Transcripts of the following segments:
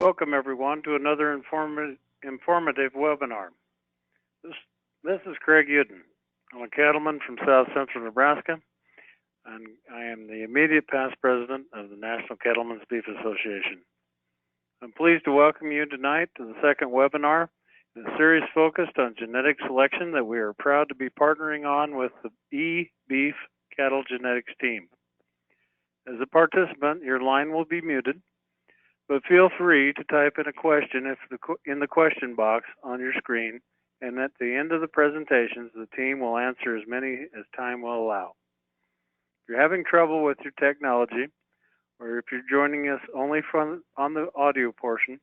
Welcome everyone to another informative webinar. This is Craig Uden. I'm a cattleman from South Central Nebraska, and I am the immediate past president of the National Cattlemen's Beef Association. I'm pleased to welcome you tonight to the second webinar in a series focused on genetic selection that we are proud to be partnering on with the E-Beef Cattle Genetics team. As a participant, your line will be muted, but feel free to type in a question in the question box on your screen, and at the end of the presentations, the team will answer as many as time will allow. If you're having trouble with your technology, or if you're joining us only on the audio portion,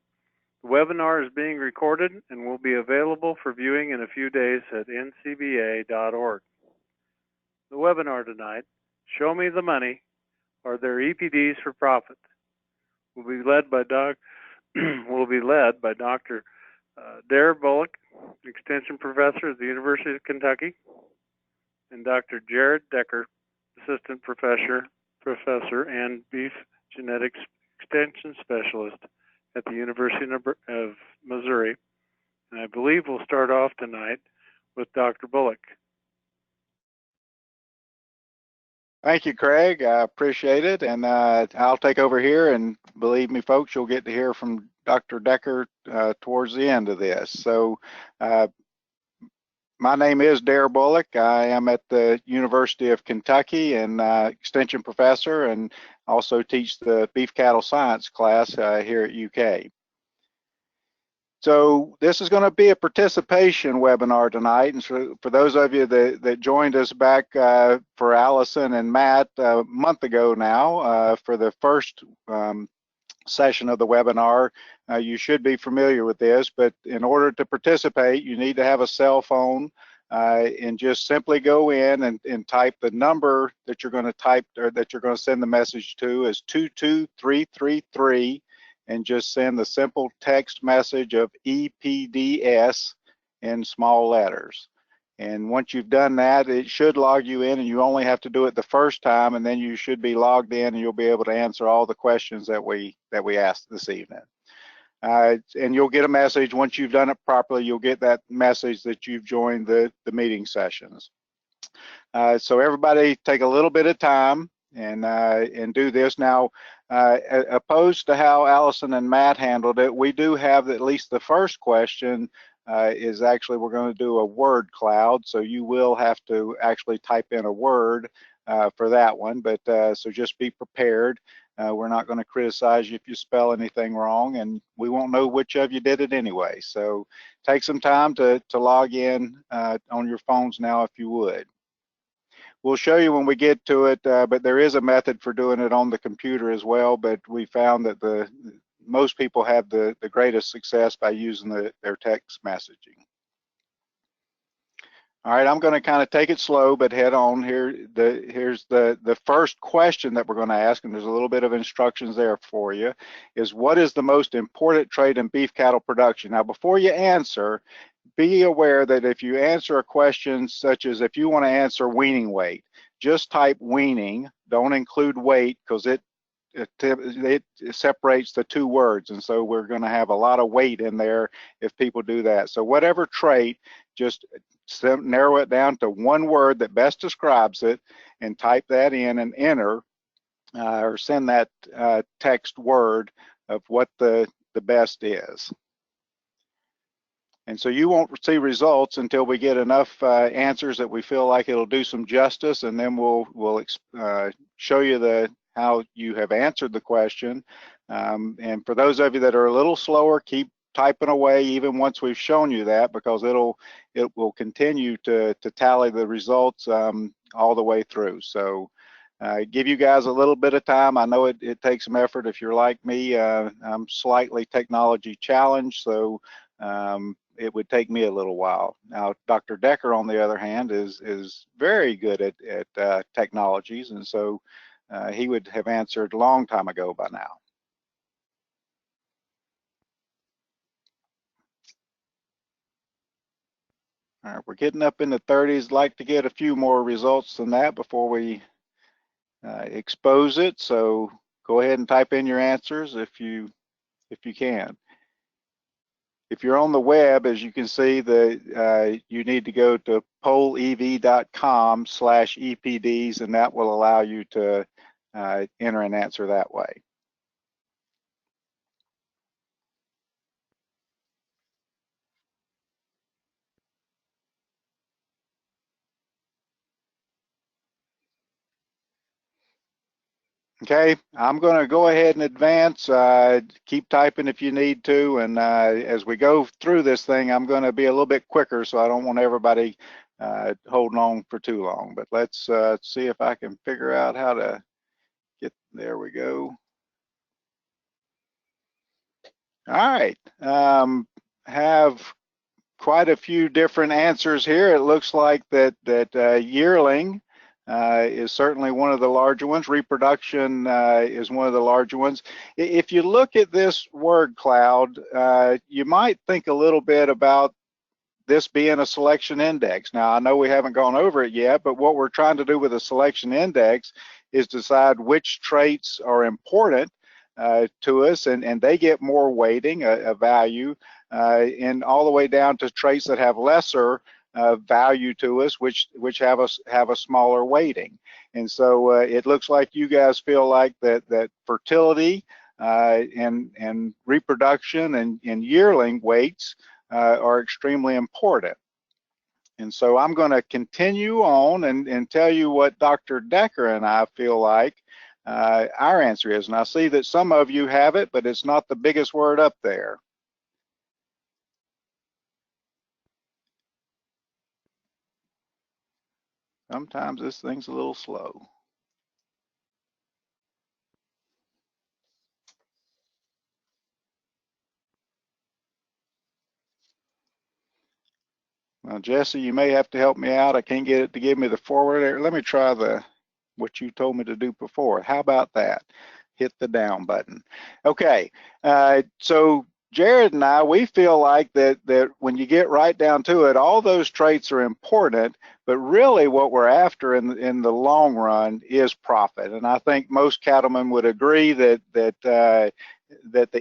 the webinar is being recorded and will be available for viewing in a few days at ncba.org. The webinar tonight, Show Me the Money, are there EPDs for profit? Will be led by Dr. Dare Bullock, Extension Professor at the University of Kentucky, and Dr. Jared Decker, Assistant Professor and Beef Genetics Extension Specialist at the University of Missouri. And I believe we'll start off tonight with Dr. Bullock. Thank you, Craig. I appreciate it. And I'll take over here, and believe me, folks, you'll get to hear from Dr. Decker towards the end of this. So my name is Dare Bullock. I am at the University of Kentucky and Extension Professor, and also teach the Beef Cattle Science class here at UK. So this is going to be a participation webinar tonight, and so for those of you that joined us back for Allison and Matt a month ago now for the first session of the webinar, you should be familiar with this, but in order to participate, you need to have a cell phone and just simply go in and type the number that you're going to type, or that you're going to send the message to, is 22333. And just send the simple text message of EPDs in small letters. And once you've done that, it should log you in, and you only have to do it the first time, and then you should be logged in, and you'll be able to answer all the questions that we asked this evening. And you'll get a message once you've done it properly. You'll get that message that you've joined the meeting sessions. So everybody take a little bit of time and do this. Now, opposed to how Allison and Matt handled it, we do have at least the first question is actually, we're going to do a word cloud, so you will have to actually type in a word for that one, but so just be prepared. We're not going to criticize you if you spell anything wrong, and we won't know which of you did it anyway. So take some time to log in on your phones now, if you would. We'll show you when we get to it, but there is a method for doing it on the computer as well, but we found that most people have the greatest success by using their text messaging. All right, I'm going to kind of take it slow, but head on here. Here's the first question that we're going to ask, and there's a little bit of instructions there for you, is what is the most important trait in beef cattle production? Now, before you answer, be aware that if you answer a question such as, if you want to answer weaning weight, just type weaning, don't include weight, because it separates the two words, and so we're going to have a lot of weight in there if people do that. So whatever trait, just narrow it down to one word that best describes it, and type that in and enter, or send that text word of what the best is. And so you won't see results until we get enough answers that we feel like it'll do some justice, and then we'll show you how you have answered the question. And for those of you that are a little slower, keep typing away even once we've shown you that, because it will continue to tally the results all the way through. So give you guys a little bit of time. I know it takes some effort. If you're like me, I'm slightly technology challenged, so it would take me a little while. Now, Dr. Decker, on the other hand, is very good at technologies, and so he would have answered a long time ago by now. All right, we're getting up in the 30s. Like to get a few more results than that before we expose it. So go ahead and type in your answers if you if you can. If you're on the web, as you can see, you need to go to polev.com/EPDs, and that will allow you to enter an answer that way. Okay, I'm going to go ahead and advance. Keep typing if you need to, and as we go through this thing, I'm going to be a little bit quicker, so I don't want everybody holding on for too long. But let's see if I can figure out how to get, there we go. All right, have quite a few different answers here. It looks like that yearling is certainly one of the larger ones. Reproduction is one of the larger ones. If you look at this word cloud, you might think a little bit about this being a selection index. Now, I know we haven't gone over it yet, but what we're trying to do with a selection index is decide which traits are important to us, and they get more weighting, a value, and all the way down to traits that have lesser value to us, which have a smaller weighting. And so it looks like you guys feel like that fertility and reproduction and yearling weights are extremely important. And so I'm going to continue on and tell you what Dr. Decker and I feel like our answer is. And I see that some of you have it, but it's not the biggest word up there. Sometimes this thing's a little slow. Well, Jesse, you may have to help me out. I can't get it to give me the forward error. Let me try what you told me to do before. How about that? Hit the down button. Okay, so Jared and I, we feel like that when you get right down to it, all those traits are important, but really what we're after in the long run is profit. And I think most cattlemen would agree that the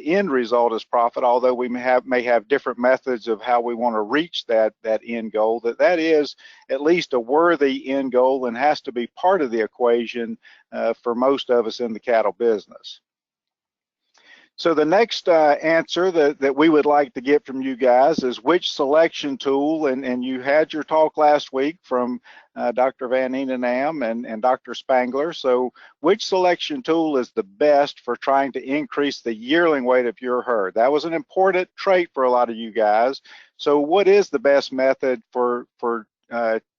end result is profit, although we may have different methods of how we want to reach that end goal, that is at least a worthy end goal and has to be part of the equation for most of us in the cattle business. So the next answer that we would like to get from you guys is which selection tool, and you had your talk last week from Dr. Van Enenam and Dr. Spangler. So which selection tool is the best for trying to increase the yearling weight of your herd? That was an important trait for a lot of you guys. So what is the best method for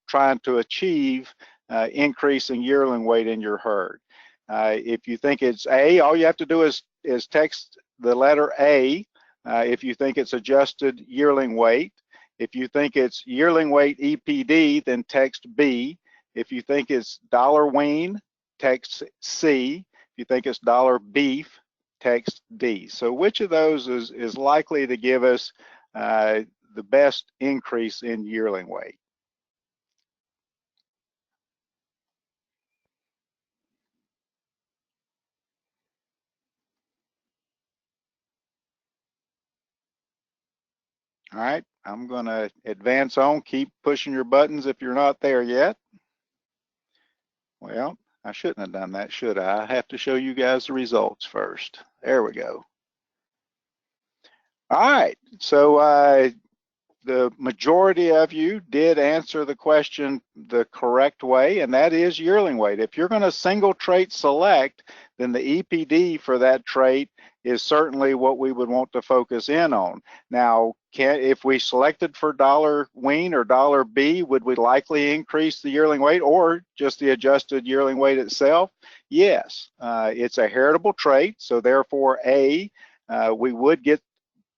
trying to achieve increasing yearling weight in your herd? If you think it's A, all you have to do is text the letter A. If you think it's adjusted yearling weight. If you think it's yearling weight EPD, then text B. If you think it's dollar wean, text C. If you think it's dollar beef, text D. So which of those is likely to give us the best increase in yearling weight? All right, I'm going to advance on. Keep pushing your buttons if you're not there yet. Well, I shouldn't have done that, should I? I have to show you guys the results first. There we go. All right, so the majority of you did answer the question the correct way, and that is yearling weight. If you're going to single trait select, then the EPD for that trait is certainly what we would want to focus in on. Now, if we selected for dollar wean or dollar B, would we likely increase the yearling weight or just the adjusted yearling weight itself? Yes, it's a heritable trait, so therefore A, we would get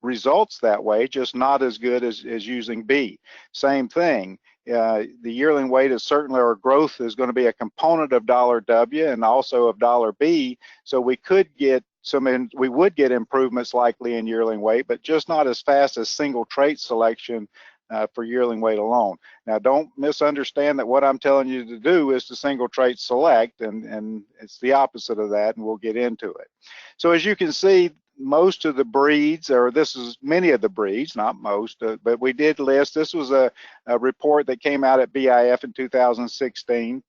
results that way, just not as good as using B. Same thing, the yearling weight is certainly, or growth is going to be a component of dollar W and also of dollar B, so we could get we would get improvements likely in yearling weight, but just not as fast as single trait selection for yearling weight alone. Now, don't misunderstand that what I'm telling you to do is to single trait select, and it's the opposite of that, and we'll get into it. So as you can see, most of the breeds, or this is many of the breeds, not most, but we did list. This was a report that came out at BIF in 2016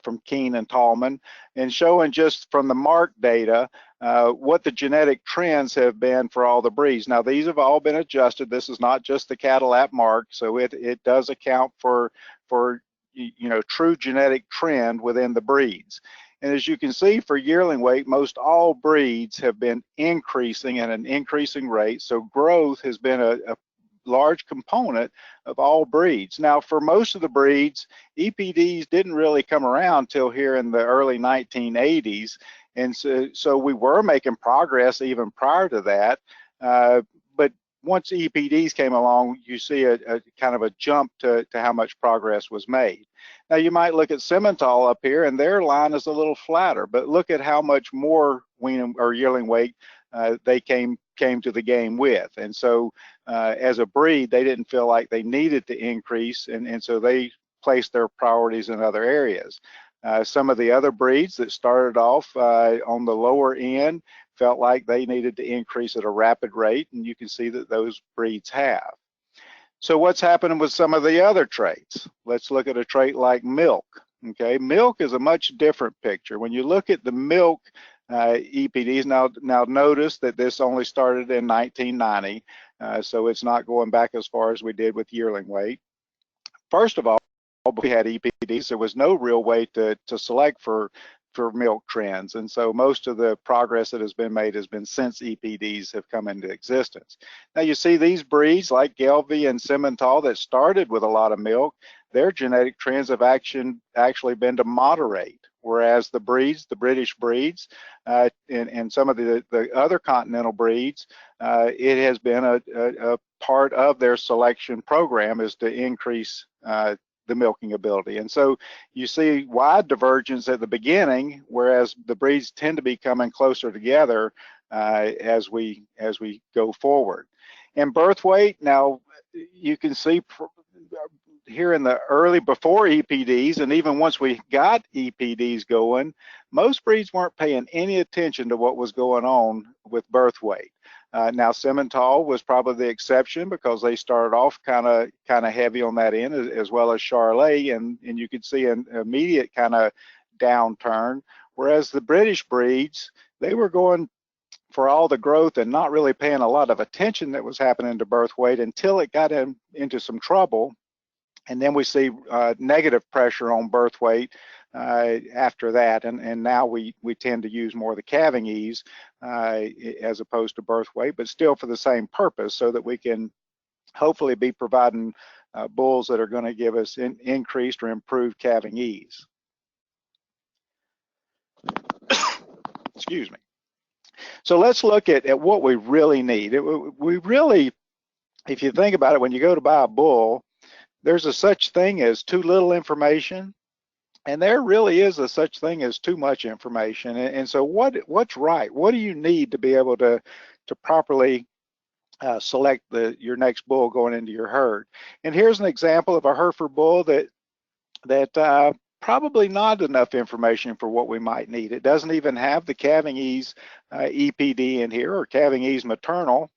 from Keene and Tallman, and showing just from the mark data what the genetic trends have been for all the breeds. Now, these have all been adjusted. This is not just the cattle at mark, so it does account for true genetic trend within the breeds. And as you can see, for yearling weight, most all breeds have been increasing at an increasing rate. So growth has been a large component of all breeds. Now, for most of the breeds, EPDs didn't really come around till here in the early 1980s. And so we were making progress even prior to that. But once EPDs came along, you see a kind of a jump to how much progress was made. Now, you might look at Simmental up here, and their line is a little flatter, but look at how much more wean or yearling weight they came to the game with. And so as a breed, they didn't feel like they needed to increase, and so they placed their priorities in other areas. Some of the other breeds that started off on the lower end felt like they needed to increase at a rapid rate, and you can see that those breeds have. So what's happening with some of the other traits? Let's look at a trait like milk. Okay, milk is a much different picture. When you look at the milk EPDs, now notice that this only started in 1990, so it's not going back as far as we did with yearling weight. First of all, before we had EPDs, there was no real way to select for milk trends, and so most of the progress that has been made has been since EPDs have come into existence. Now you see these breeds like Gelbvieh and Simmental that started with a lot of milk, their genetic trends have actually been to moderate, whereas the breeds, the British breeds, and some of the other continental breeds, it has been a part of their selection program is to increase the milking ability. And so you see wide divergence at the beginning, whereas the breeds tend to be coming closer together as we go forward. And birth weight, now you can see here in the early before EPDs, and even once we got EPDs going, most breeds weren't paying any attention to what was going on with birth weight. Now Simmental was probably the exception because they started off kind of heavy on that end, as well as Charolais, and you could see an immediate kind of downturn. Whereas the British breeds, they were going for all the growth and not really paying a lot of attention that was happening to birth weight until it got into some trouble. And then we see negative pressure on birth weight after that, and now we tend to use more of the calving ease as opposed to birth weight, but still for the same purpose, so that we can hopefully be providing bulls that are going to give us increased or improved calving ease. Excuse me. So let's look at what we really need. We really, if you think about it, when you go to buy a bull, there's a such thing as too little information, and there really is a such thing as too much information. And so what's right? What do you need to be able to properly select your next bull going into your herd? And here's an example of a Hereford bull that probably not enough information for what we might need. It doesn't even have the calving ease EPD in here, or calving ease maternal,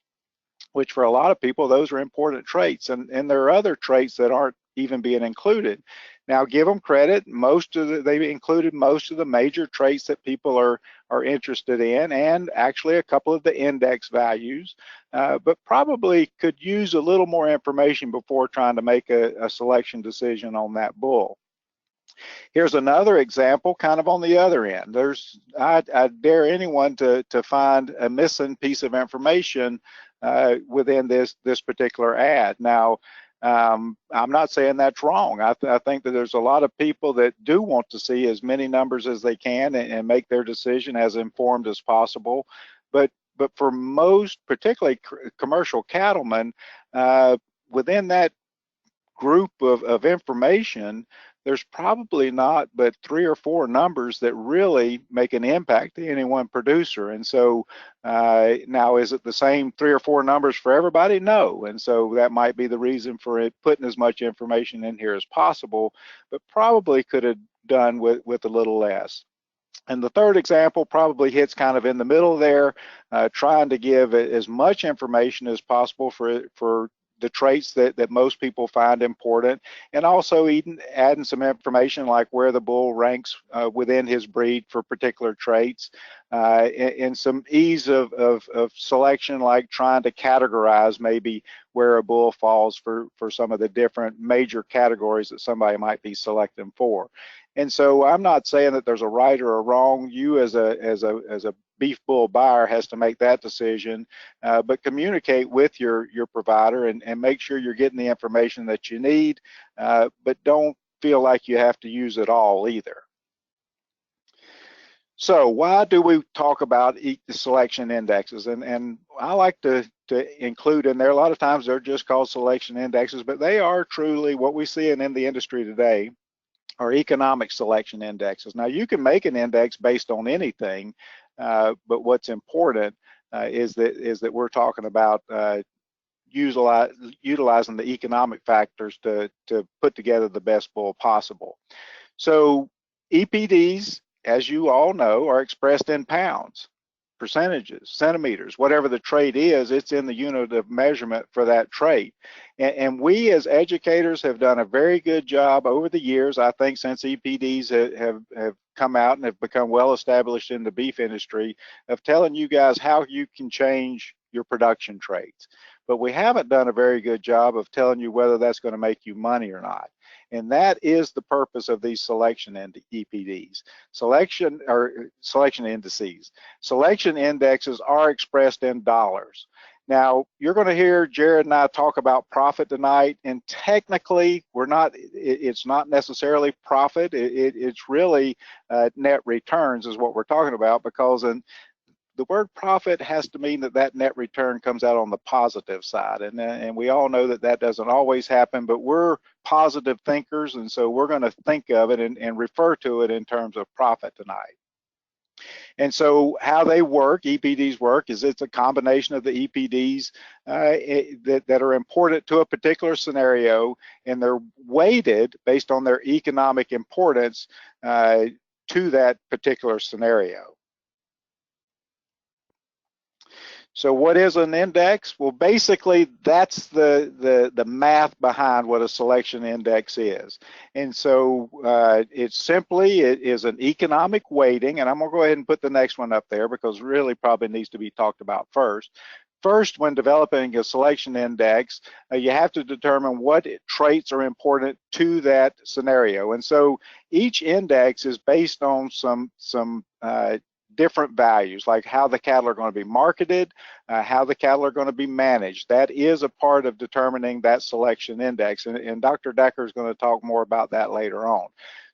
which for a lot of people, those are important traits. And there are other traits that aren't even being included. Now, give them credit. They included most of the major traits that people are interested in, and actually a couple of the index values, but probably could use a little more information before trying to make a selection decision on that bull. Here's another example kind of on the other end. I dare anyone to find a missing piece of information within this particular ad. Now, I'm not saying that's wrong. I think that there's a lot of people that do want to see as many numbers as they can and make their decision as informed as possible. But for most, particularly commercial cattlemen, within that group of information, there's probably not but 3 or 4 numbers that really make an impact to any one producer. And so now, is it the same 3 or 4 numbers for everybody? No. And so that might be the reason for it putting as much information in here as possible, but probably could have done with a little less. And the third example probably hits kind of in the middle there, trying to give as much information as possible for the traits that most people find important, and also even adding some information like where the bull ranks within his breed for particular traits, and some ease of selection, like trying to categorize maybe where a bull falls for some of the different major categories that somebody might be selecting for. And so I'm not saying that there's a right or a wrong. You as a beef bull buyer has to make that decision, but communicate with your provider and make sure you're getting the information that you need, but don't feel like you have to use it all either. So why do we talk about selection indexes? And I like to include in there, a lot of times they're just called selection indexes, but they are truly what we see in the industry today are economic selection indexes. Now, you can make an index based on anything, but what's important is that we're talking about utilizing the economic factors to put together the best bull possible. So EPDs, as you all know, are expressed in pounds, percentages, centimeters, whatever the trait is, it's in the unit of measurement for that trait. And we as educators have done a very good job over the years, I think, since EPDs have come out and have become well established in the beef industry, of telling you guys how you can change your production traits. But we haven't done a very good job of telling you whether that's going to make you money or not. And that is the purpose of these selection EPDs, selection indices. Selection indexes are expressed in dollars. Now, you're going to hear Jared and I talk about profit tonight, and technically, it's not necessarily profit. It's really net returns is what we're talking about, because the word profit has to mean that net return comes out on the positive side, and we all know that doesn't always happen, but we're positive thinkers, and so we're going to think of it and refer to it in terms of profit tonight. And so how they work, EPDs work, is it's a combination of the EPDs that are important to a particular scenario, and they're weighted based on their economic importance to that particular scenario. So what is an index? Well, basically, that's the math behind what a selection index is. And so it is an economic weighting, and I'm going to go ahead and put the next one up there because really probably needs to be talked about first. First, when developing a selection index, you have to determine what traits are important to that scenario. And so each index is based on some different values, like how the cattle are going to be marketed, how the cattle are going to be managed. That is a part of determining that selection index, and Dr. Decker is going to talk more about that later on.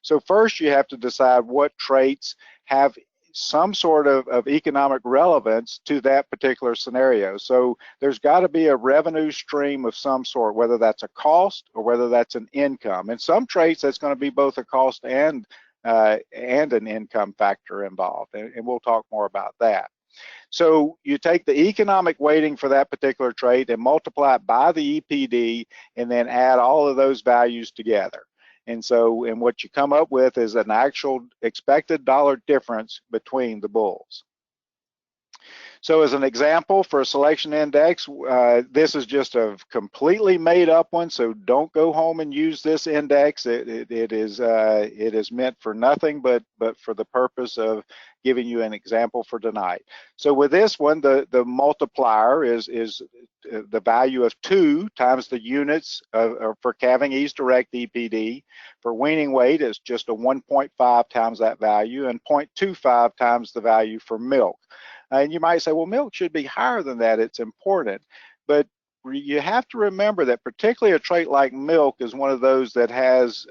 So first you have to decide what traits have some sort of economic relevance to that particular scenario. So there's got to be a revenue stream of some sort, whether that's a cost or whether that's an income. And some traits, that's going to be both a cost and an income factor involved, and we'll talk more about that. So you take the economic weighting for that particular trait and multiply it by the EPD, and then add all of those values together. And what you come up with is an actual expected dollar difference between the bulls. So as an example for a selection index, this is just a completely made up one, so don't go home and use this index. It is meant for nothing but for the purpose of giving you an example for tonight. So with this one, the multiplier is the value of 2 times the units for calving ease direct EPD. For weaning weight, it's just a 1.5 times that value, and 0.25 times the value for milk. And you might say, well, milk should be higher than that. It's important. But you have to remember that particularly a trait like milk is one of those that has,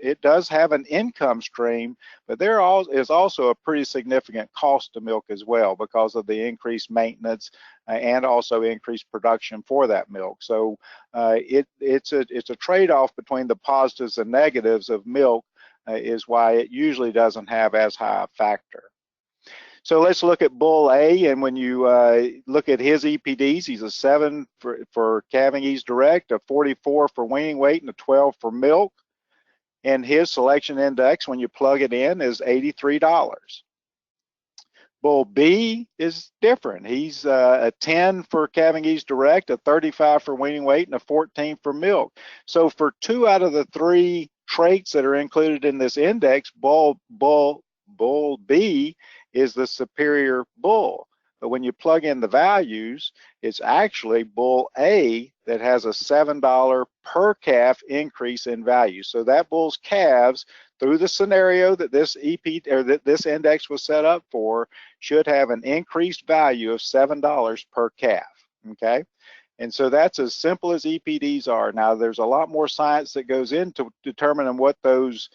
it does have an income stream, but there is also a pretty significant cost to milk as well because of the increased maintenance and also increased production for that milk. So it's a trade-off between the positives and negatives of milk is why it usually doesn't have as high a factor. So let's look at Bull A, and when you look at his EPDs, he's a 7 for calving ease direct, a 44 for weaning weight, and a 12 for milk. and his selection index, when you plug it in, is $83. Bull B is different. He's a 10 for calving yeast direct, a 35 for weaning weight, and a 14 for milk. So for 2 out of the 3 traits that are included in this index, bull B is the superior bull. But when you plug in the values, it's actually bull A that has a $7 per calf increase in value. So that bull's calves, through the scenario that this this index was set up for, should have an increased value of $7 per calf. Okay, and so that's as simple as EPDs are. Now, there's a lot more science that goes into determining what those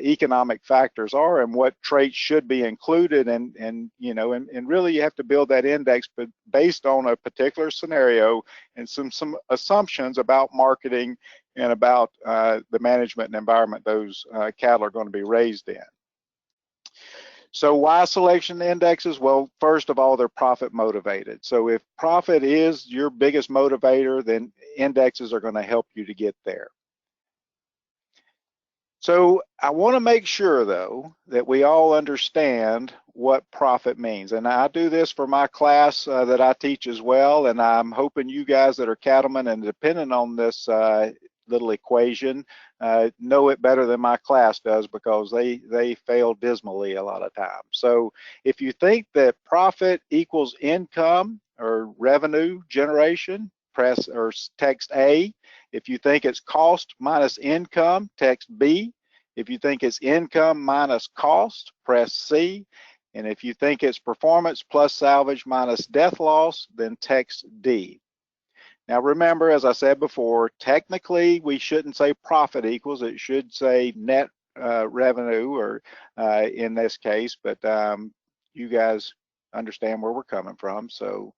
economic factors are and what traits should be included, and really you have to build that index, but based on a particular scenario and some assumptions about marketing and about the management and environment those cattle are going to be raised in. So why selection indexes? Well, first of all, they're profit motivated. So if profit is your biggest motivator, then indexes are going to help you to get there. So I want to make sure, though, that we all understand what profit means. And I do this for my class that I teach as well, and I'm hoping you guys that are cattlemen and dependent on this little equation know it better than my class does, because they fail dismally a lot of times. So if you think that profit equals income or revenue generation, press or text A. If you think it's cost minus income, text B. If you think it's income minus cost, press C. And if you think it's performance plus salvage minus death loss, then text D. Now remember, as I said before, technically we shouldn't say profit equals, it should say net revenue, or in this case, but you guys understand where we're coming from. So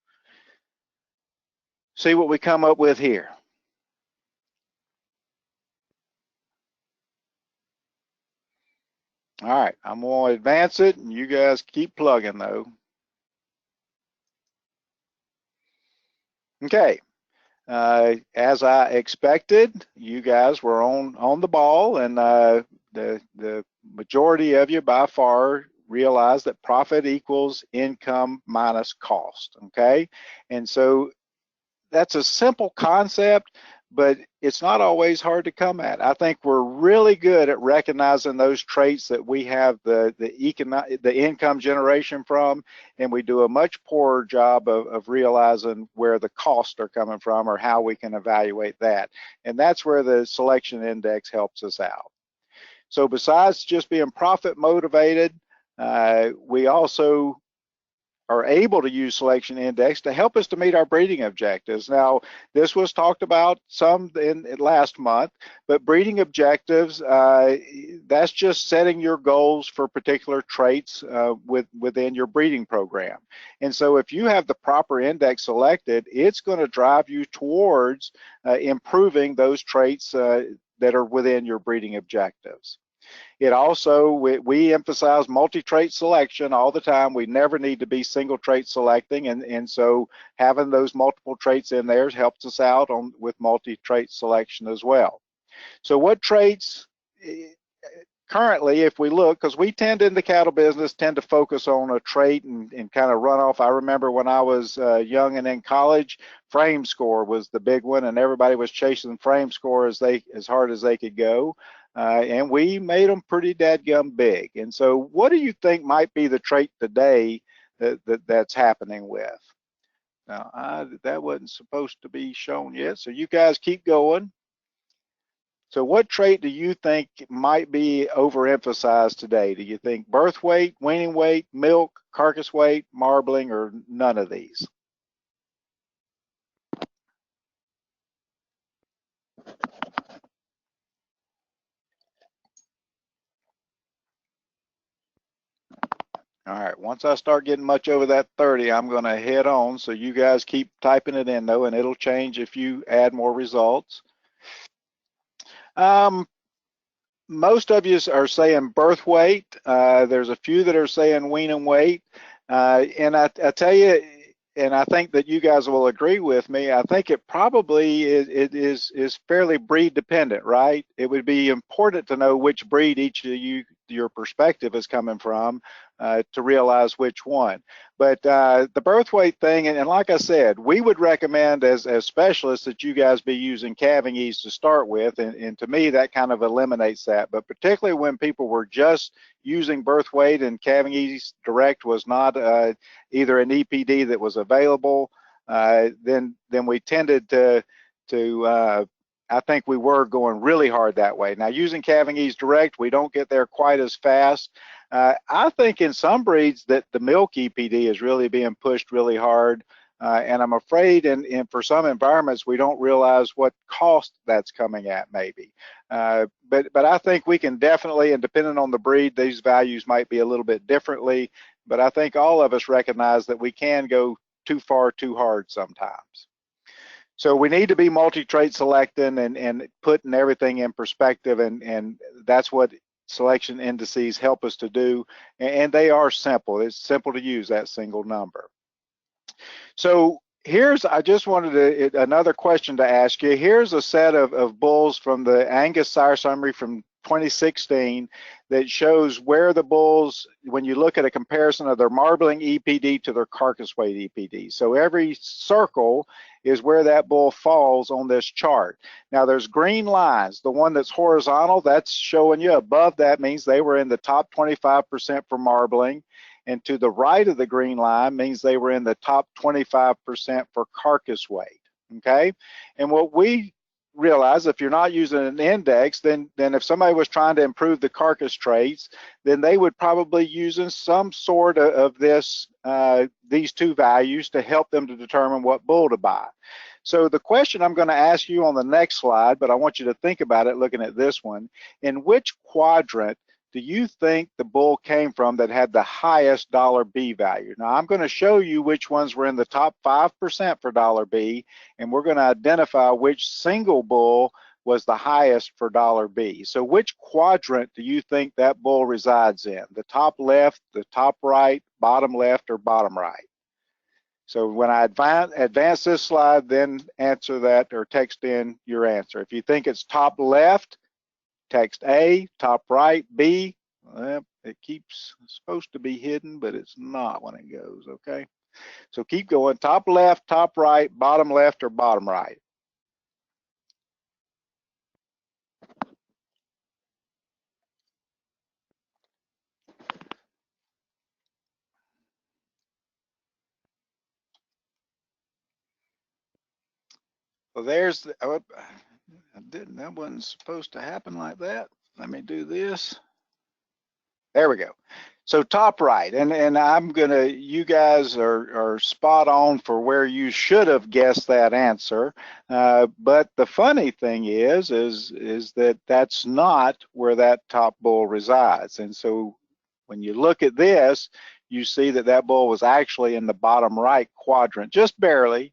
see what we come up with here. All right, I'm going to advance it, and you guys keep plugging though. Okay, as I expected, you guys were on the ball, and the majority of you by far realize that profit equals income minus cost. Okay, and so that's a simple concept, but it's not always hard to come at. I think we're really good at recognizing those traits that we have the income generation from, and we do a much poorer job of realizing where the costs are coming from or how we can evaluate that. And that's where the selection index helps us out. So besides just being profit motivated, we also are able to use selection index to help us to meet our breeding objectives. Now, this was talked about some in last month, but breeding objectives, that's just setting your goals for particular traits within your breeding program. And so if you have the proper index selected, it's going to drive you towards improving those traits that are within your breeding objectives. It also, we emphasize multi-trait selection all the time. We never need to be single trait selecting, and so having those multiple traits in there helps us out with multi-trait selection as well. So what traits, currently, if we look, because we tend in the cattle business to focus on a trait and kind of run off. I remember when I was young and in college, frame score was the big one, and everybody was chasing frame score as hard as they could go. And we made them pretty dadgum big. And so what do you think might be the trait today that's happening with? Now, that wasn't supposed to be shown yet, so you guys keep going. So what trait do you think might be overemphasized today? Do you think birth weight, weaning weight, milk, carcass weight, marbling, or none of these? All right, once I start getting much over that 30, I'm going to head on. So you guys keep typing it in though, and it'll change if you add more results. Most of you are saying birth weight. There's a few that are saying weaning weight. And I tell you, and I think that you guys will agree with me, I think it probably is fairly breed dependent, right? It would be important to know which breed each of your perspective is coming from to realize which one. But the birth weight thing, and like I said, we would recommend as specialists that you guys be using calving ease to start with, and to me that kind of eliminates that. But particularly when people were just using birth weight and calving ease direct was not either an EPD that was available, then we tended to I think we were going really hard that way. Now, using calving ease direct, we don't get there quite as fast. I think in some breeds that the milk EPD is really being pushed really hard, and I'm afraid for some environments we don't realize what cost that's coming at maybe. But I think we can definitely, and depending on the breed, these values might be a little bit differently, but I think all of us recognize that we can go too far too hard sometimes. So we need to be multi-trait selecting and putting everything in perspective, and that's what selection indices help us to do, and they are simple. It's simple to use that single number. So I just wanted another question to ask you. Here's a set of bulls from the Angus sire summary from 2016 that shows where the bulls, when you look at a comparison of their marbling EPD to their carcass weight EPD. So every circle is where that bull falls on this chart. Now there's green lines. The one that's horizontal, that's showing you above that means they were in the top 25% for marbling. And to the right of the green line means they were in the top 25% for carcass weight, okay? And what we realize, if you're not using an index, then if somebody was trying to improve the carcass traits, then they would probably using some sort of these two values to help them to determine what bull to buy. So the question I'm going to ask you on the next slide, but I want you to think about it looking at this one, in which quadrant do you think the bull came from that had the highest $B value? Now I'm going to show you which ones were in the top 5% for $B, and we're going to identify which single bull was the highest for $B. So which quadrant do you think that bull resides in? The top left, the top right, bottom left, or bottom right? So when I advance this slide, then answer that or text in your answer. If you think it's top left, text A, top right, B. Well, it keeps supposed to be hidden, but it's not when it goes, okay? So keep going, top left, top right, bottom left, or bottom right. Well, there's the, oh, that wasn't supposed to happen like that. Let me do this. There we go. So top right, and I'm gonna, you guys are spot on for where you should have guessed that answer. But the funny thing is that that's not where that top bull resides. And so when you look at this, you see that that bull was actually in the bottom right quadrant, just barely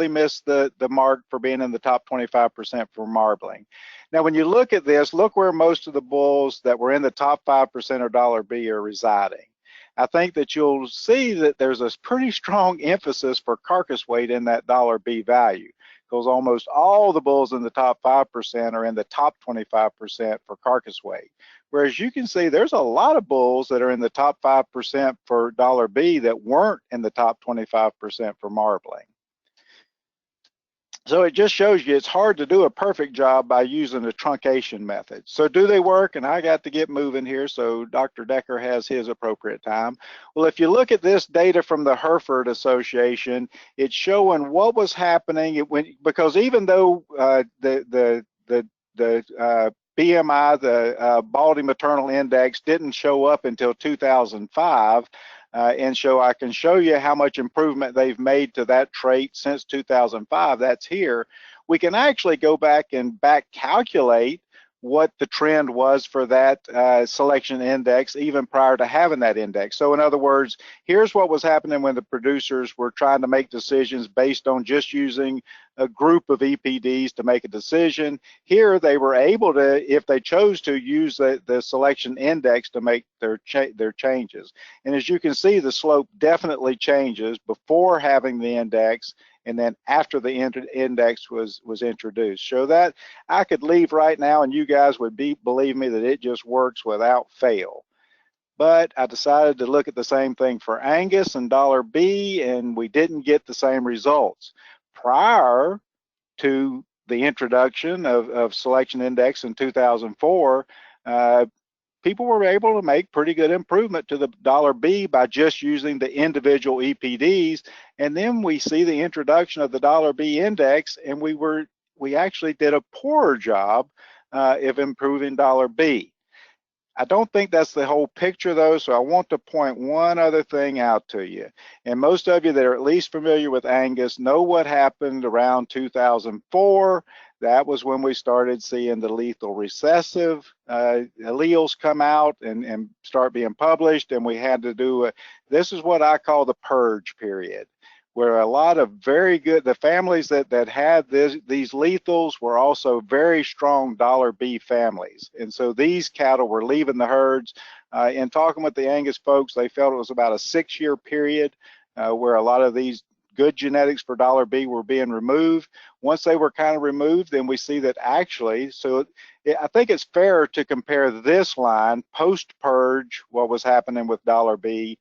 missed the mark for being in the top 25% for marbling. Now, when you look at this, look where most of the bulls that were in the top 5% or $B are residing. I think that you'll see that there's a pretty strong emphasis for carcass weight in that $B value, because almost all the bulls in the top 5% are in the top 25% for carcass weight. Whereas you can see there's a lot of bulls that are in the top 5% for $B that weren't in the top 25% for marbling. So it just shows you it's hard to do a perfect job by using the truncation method. So do they work? And I got to get moving here, so Dr. Decker has his appropriate time. Well, if you look at this data from the Hereford Association, it's showing what was happening because even though the BMI, the Baldy Maternal Index, didn't show up until 2005, and so I can show you how much improvement they've made to that trait since 2005. That's here. We can actually go back and back calculate what the trend was for that selection index even prior to having that index. So in other words, here's what was happening when the producers were trying to make decisions based on just using a group of EPDs to make a decision. Here they were able to, if they chose to, use the selection index to make their changes. And as you can see, the slope definitely changes before having the index and then after the index was introduced. So that I could leave right now and you guys would believe me that it just works without fail. But I decided to look at the same thing for Angus and $B, and we didn't get the same results. Prior to the introduction of selection index in 2004, people were able to make pretty good improvement to the $B by just using the individual EPDs. And then we see the introduction of the $B index, and we actually did a poorer job of improving $B. I don't think that's the whole picture though, so I want to point one other thing out to you. And most of you that are at least familiar with Angus know what happened around 2004. That was when we started seeing the lethal recessive alleles come out and start being published, and we had to do this is what I call the purge period, where a lot of very good, the families that had these lethals were also very strong $B families. And so these cattle were leaving the herds. In talking with the Angus folks, they felt it was about a 6-year period where a lot of these good genetics for $B were being removed. Once they were kind of removed, then we see that actually, so I think it's fair to compare this line post-purge, what was happening with $B,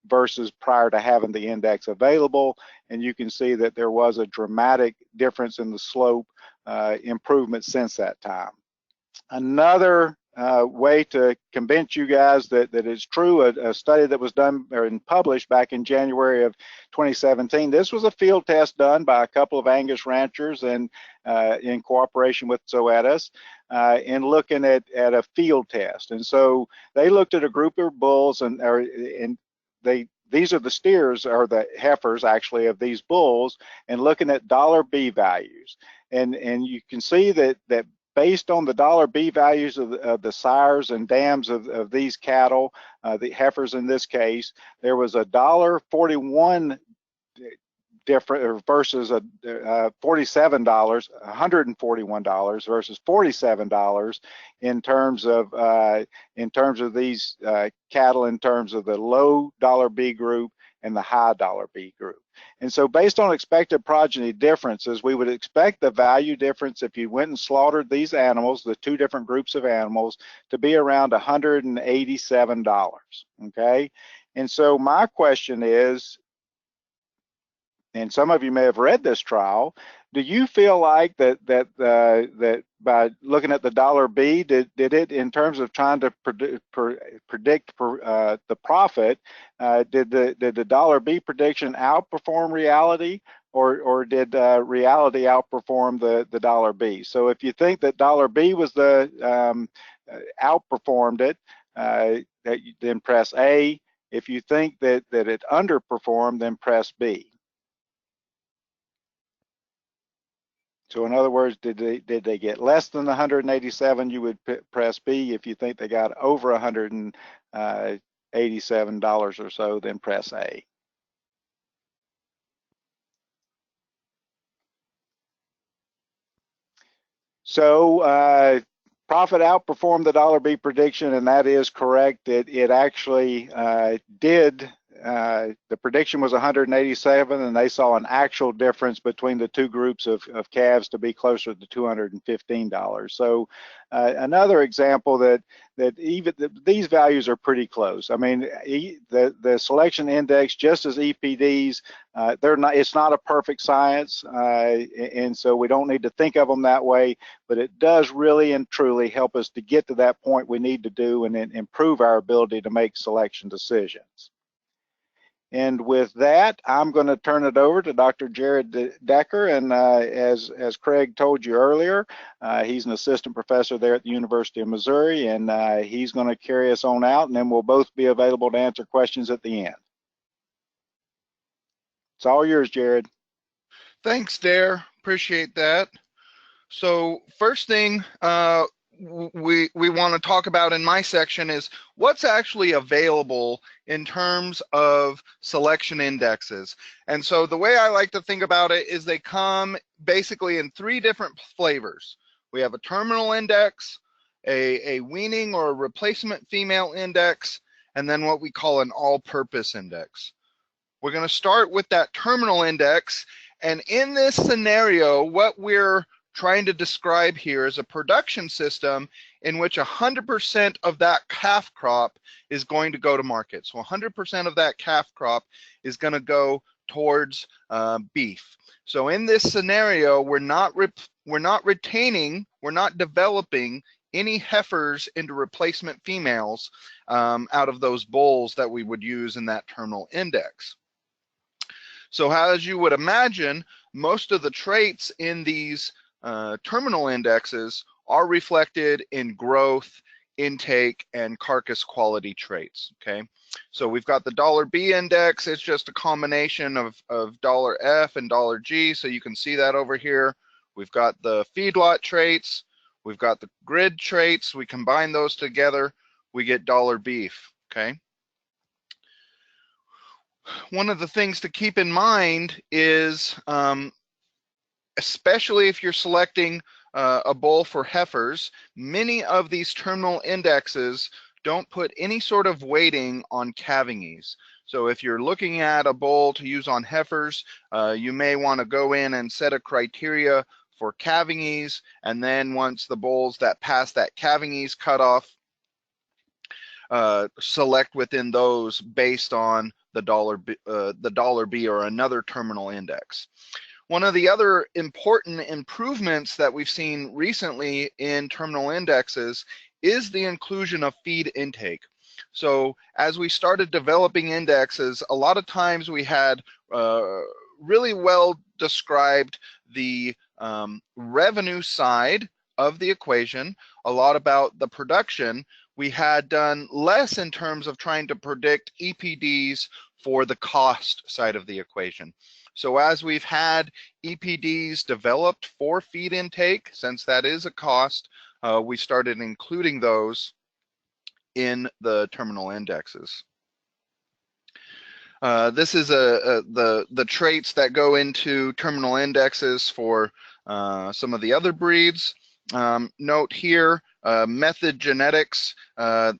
versus prior to having the index available, and you can see that there was a dramatic difference in the slope improvement since that time. Another way to convince you guys that it's true, a study that was done and published back in January of 2017. This was a field test done by a couple of Angus ranchers and in cooperation with Zoetis in looking at a field test. And so they looked at a group of bulls and these are the steers or the heifers actually of these bulls, and looking at $B values. And you can see that based on the $B values of the sires and dams of these cattle, the heifers in this case, there was a $1.41 different versus $141 versus $47 in terms of these cattle, in terms of the low $B group and the high $B group. And so based on expected progeny differences, we would expect the value difference if you went and slaughtered these animals, the two different groups of animals, to be around $187, okay? And so my question is, and some of you may have read this trial, do you feel like that by looking at the $B, did it, in terms of trying to predict the profit, did the $B prediction outperform reality, or did reality outperform the $B? So if you think that $B was outperformed it, then press A. If you think that it underperformed, then press B. So in other words, did they get less than 187? You would press B. If you think they got over $187 or so, then press A. So profit outperformed the $B prediction, and that is correct. It actually did. The prediction was 187, and they saw an actual difference between the two groups of calves to be closer to $215. So another example that even these values are pretty close. I mean, the selection index, just as EPDs, it's not a perfect science, and so we don't need to think of them that way, but it does really and truly help us to get to that point we need to do and improve our ability to make selection decisions. And with that, I'm going to turn it over to Dr. Jared Decker. And as Craig told you earlier, he's an assistant professor there at the University of Missouri, and he's going to carry us on out, and then we'll both be available to answer questions at the end. It's all yours, Jared. Thanks, Dare. Appreciate that. So first thing, we want to talk about in my section is what's actually available in terms of selection indexes. And so the way I like to think about it is they come basically in 3 different flavors. We have a terminal index, a weaning or a replacement female index, and then what we call an all-purpose index. We're going to start with that terminal index, and in this scenario, what we're trying to describe here is a production system in which 100% of that calf crop is going to go to market. So 100% of that calf crop is going to go towards beef. So in this scenario, we're not developing any heifers into replacement females out of those bulls that we would use in that terminal index. So as you would imagine, most of the traits in these terminal indexes are reflected in growth, intake, and carcass quality traits, okay? So we've got the $B index. It's just a combination of $F and $G, so you can see that over here. We've got the feedlot traits. We've got the grid traits. We combine those together, we get $beef, okay? One of the things to keep in mind is, especially if you're selecting a bull for heifers, many of these terminal indexes don't put any sort of weighting on calving ease. So if you're looking at a bull to use on heifers, you may want to go in and set a criteria for calving ease, and then once the bulls that pass that calving ease cutoff, select within those based on the $B or another terminal index. One of the other important improvements that we've seen recently in terminal indexes is the inclusion of feed intake. So as we started developing indexes, a lot of times we had really well described the revenue side of the equation, a lot about the production. We had done less in terms of trying to predict EPDs for the cost side of the equation. So as we've had EPDs developed for feed intake, since that is a cost, we started including those in the terminal indexes. This is the traits that go into terminal indexes for some of the other breeds. Note here, Method Genetics, a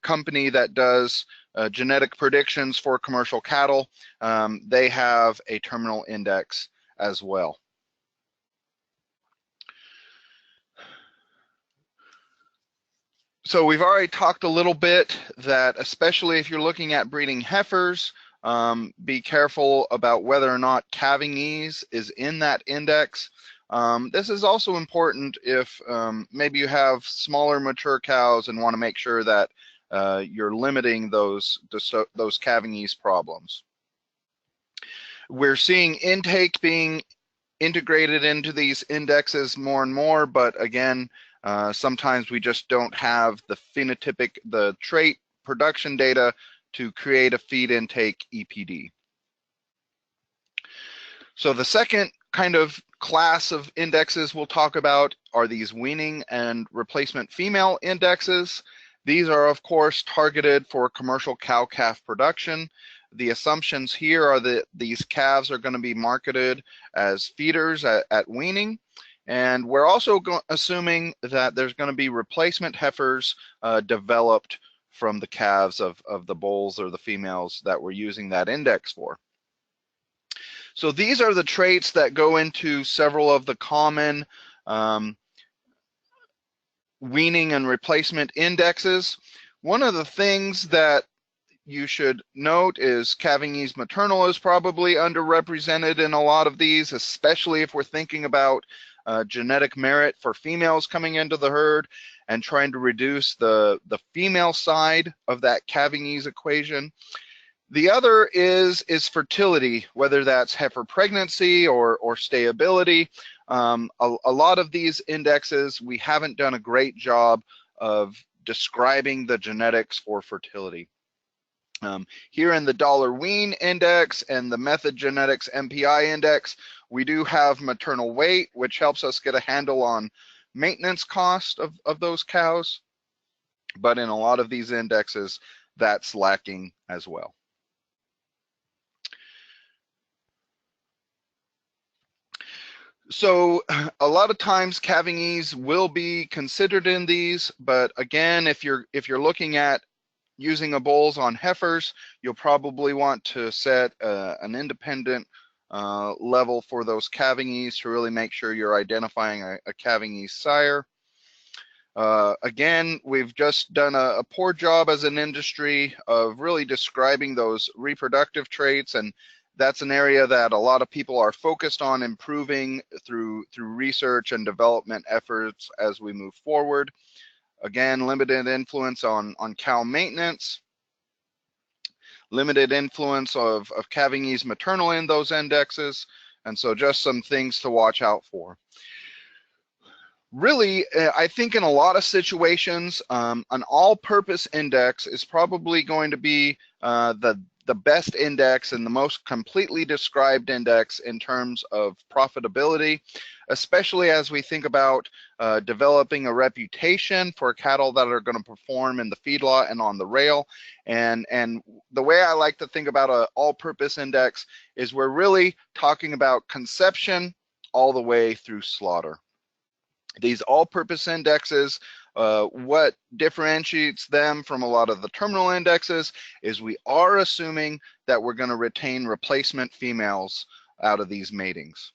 company that does genetic predictions for commercial cattle. They have a terminal index as well. So we've already talked a little bit that, especially if you're looking at breeding heifers, be careful about whether or not calving ease is in that index. This is also important if maybe you have smaller mature cows and want to make sure that you're limiting those calving ease problems. We're seeing intake being integrated into these indexes more and more, but again, sometimes we just don't have the trait production data to create a feed intake EPD. So the second kind of class of indexes we'll talk about are these weaning and replacement female indexes. These are, of course, targeted for commercial cow-calf production. The assumptions here are that these calves are going to be marketed as feeders at weaning. And we're also assuming that there's going to be replacement heifers developed from the calves of the bulls or the females that we're using that index for. So these are the traits that go into several of the common weaning and replacement indexes. One of the things that you should note is calving ease maternal is probably underrepresented in a lot of these, especially if we're thinking about genetic merit for females coming into the herd and trying to reduce the female side of that calving ease equation. The other is fertility, whether that's heifer pregnancy or stayability. A lot of these indexes, we haven't done a great job of describing the genetics for fertility. Here in the $wean index and the Method Genetics MPI index, we do have maternal weight, which helps us get a handle on maintenance cost of those cows, but in a lot of these indexes, that's lacking as well. So a lot of times calving ease will be considered in these, but again, if you're looking at using a bulls on heifers, you'll probably want to set an independent level for those calving ease to really make sure you're identifying a calving ease sire. Again, we've just done a poor job as an industry of really describing those reproductive traits, and that's an area that a lot of people are focused on improving through research and development efforts as we move forward. Again, limited influence on cow maintenance, limited influence of calving ease maternal in those indexes, and so just some things to watch out for. Really, I think in a lot of situations, an all-purpose index is probably going to be the best index and the most completely described index in terms of profitability, especially as we think about developing a reputation for cattle that are going to perform in the feedlot and on the rail. And the way I like to think about an all-purpose index is we're really talking about conception all the way through slaughter. These all-purpose indexes, what differentiates them from a lot of the terminal indexes is we are assuming that we're going to retain replacement females out of these matings.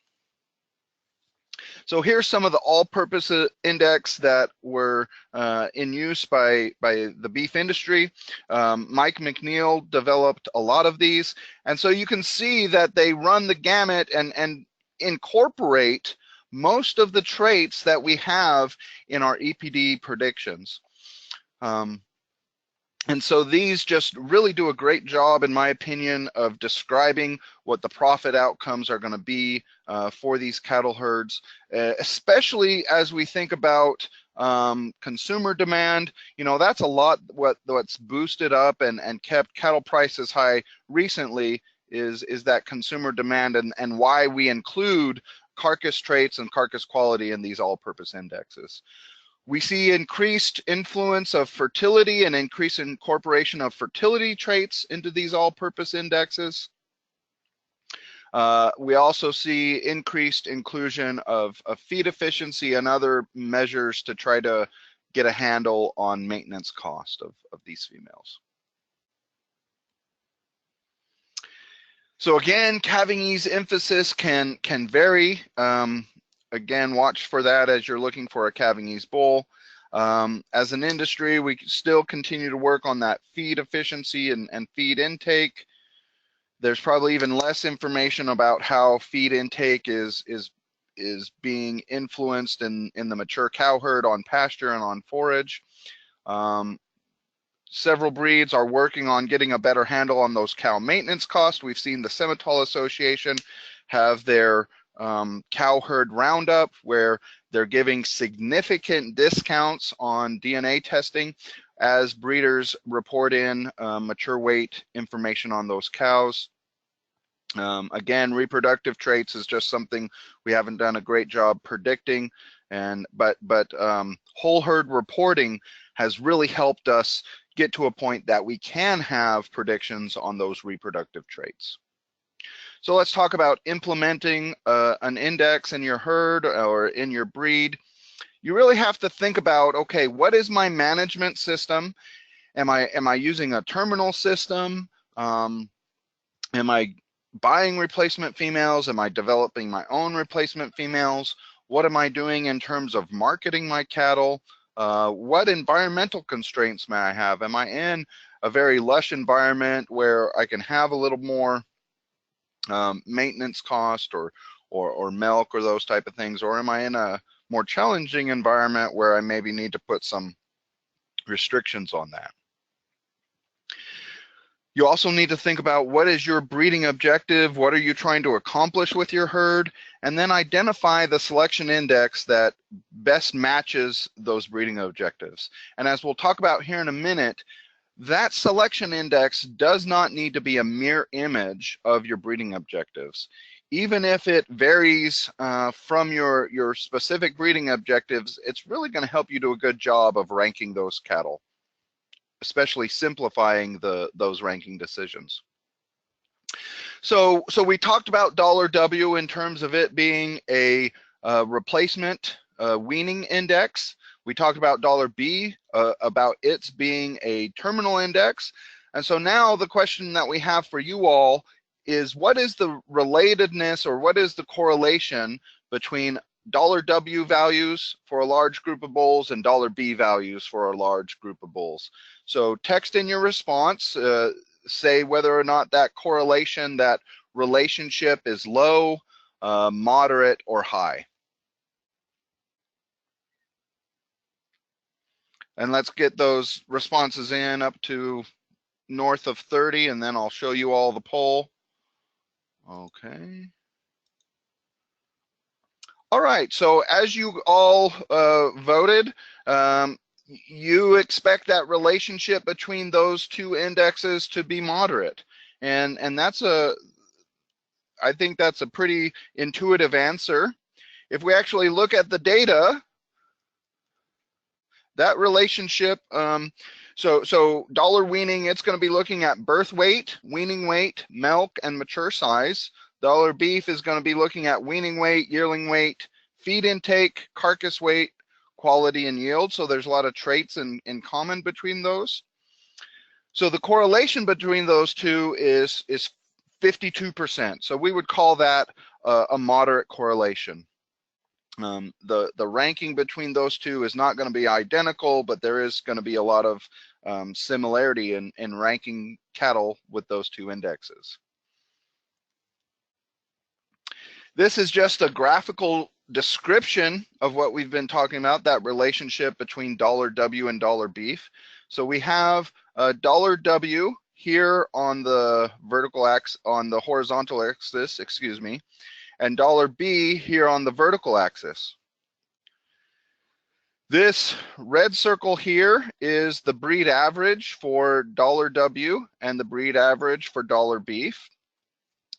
So here's some of the all-purpose index that were in use by the beef industry. Mike McNeil developed a lot of these, and so you can see that they run the gamut and incorporate most of the traits that we have in our EPD predictions. And so these just really do a great job, in my opinion, of describing what the profit outcomes are going to be for these cattle herds, especially as we think about consumer demand. You know, that's a lot what's boosted up and kept cattle prices high recently is that consumer demand, and why we include carcass traits and carcass quality in these all-purpose indexes. We see increased influence of fertility and increased incorporation of fertility traits into these all-purpose indexes. We also see increased inclusion of feed efficiency and other measures to try to get a handle on maintenance cost of these females. So again, calving ease emphasis can vary. Again, watch for that as you're looking for a calving ease bull. As an industry, we still continue to work on that feed efficiency and feed intake. There's probably even less information about how feed intake is being influenced in the mature cow herd on pasture and on forage. Several breeds are working on getting a better handle on those cow maintenance costs. We've seen the Semitol Association have their cow herd roundup where they're giving significant discounts on DNA testing as breeders report in mature weight information on those cows. Again, reproductive traits is just something we haven't done a great job predicting, but whole herd reporting has really helped us get to a point that we can have predictions on those reproductive traits. So let's talk about implementing an index in your herd or in your breed. You really have to think about, okay, what is my management system? Am I using a terminal system? Am I buying replacement females? Am I developing my own replacement females? What am I doing in terms of marketing my cattle? What environmental constraints may I have? Am I in a very lush environment where I can have a little more maintenance cost or milk or those type of things, or am I in a more challenging environment where I maybe need to put some restrictions on that? You also need to think about what is your breeding objective, what are you trying to accomplish with your herd, and then identify the selection index that best matches those breeding objectives. And as we'll talk about here in a minute, that selection index does not need to be a mirror image of your breeding objectives. even if it varies from your specific breeding objectives, it's really going to help you do a good job of ranking those cattle, especially simplifying those ranking decisions. So we talked about $W in terms of it being a replacement weaning index. We talked about $B about its being a terminal index. And so now the question that we have for you all is, what is the relatedness, or what is the correlation between $W values for a large group of bulls and $B values for a large group of bulls? So text in your response, say whether or not that correlation, that relationship is low, moderate, or high. And let's get those responses in up to north of 30, and then I'll show you all the poll. Okay. All right, so as you all voted, you expect that relationship between those two indexes to be moderate. And that's I think that's a pretty intuitive answer. If we actually look at the data, that relationship, so dollar weaning, it's going to be looking at birth weight, weaning weight, milk, and mature size. Dollar beef is going to be looking at weaning weight, yearling weight, feed intake, carcass weight, quality, and yield. So there's a lot of traits in common between those. So the correlation between those two is 52%. So we would call that a moderate correlation. The ranking between those two is not going to be identical, but there is going to be a lot of similarity in ranking cattle with those two indexes. This is just a graphical description of what we've been talking about, that relationship between $W and $beef. So we have $W here on the vertical axis, on the horizontal axis, excuse me, and $B here on the vertical axis. This red circle here is the breed average for $W and the breed average for $beef.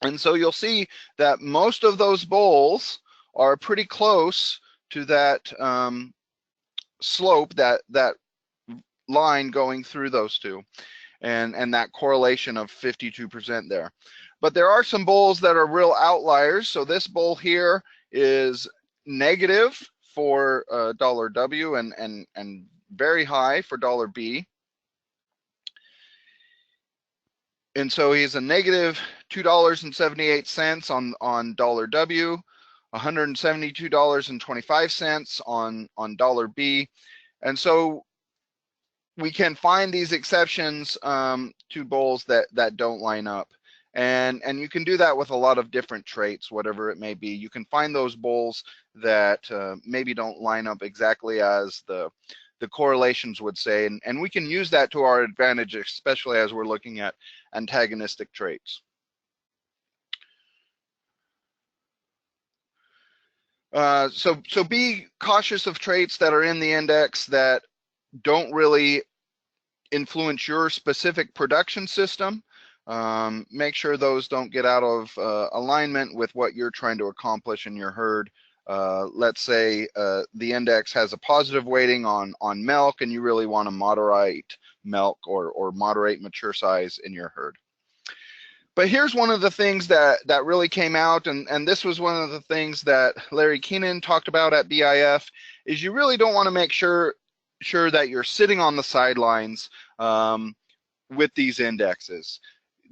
And so you'll see that most of those bulls are pretty close to that slope, that line going through those two, and that correlation of 52% there. But there are some bulls that are real outliers. So this bull here is negative for $W and very high for $B. And so he's a negative $2.78 on $W, $172.25 on $B. And so we can find these exceptions to bulls that don't line up. And you can do that with a lot of different traits, whatever it may be. You can find those bulls that maybe don't line up exactly as the correlations would say, and we can use that to our advantage, especially as we're looking at antagonistic traits. So be cautious of traits that are in the index that don't really influence your specific production system. Make sure those don't get out of alignment with what you're trying to accomplish in your herd. Let's say the index has a positive weighting on milk, and you really want to moderate milk or moderate mature size in your herd. But here's one of the things that really came out, and this was one of the things that Larry Keenan talked about at BIF, is you really don't want to make sure that you're sitting on the sidelines with these indexes.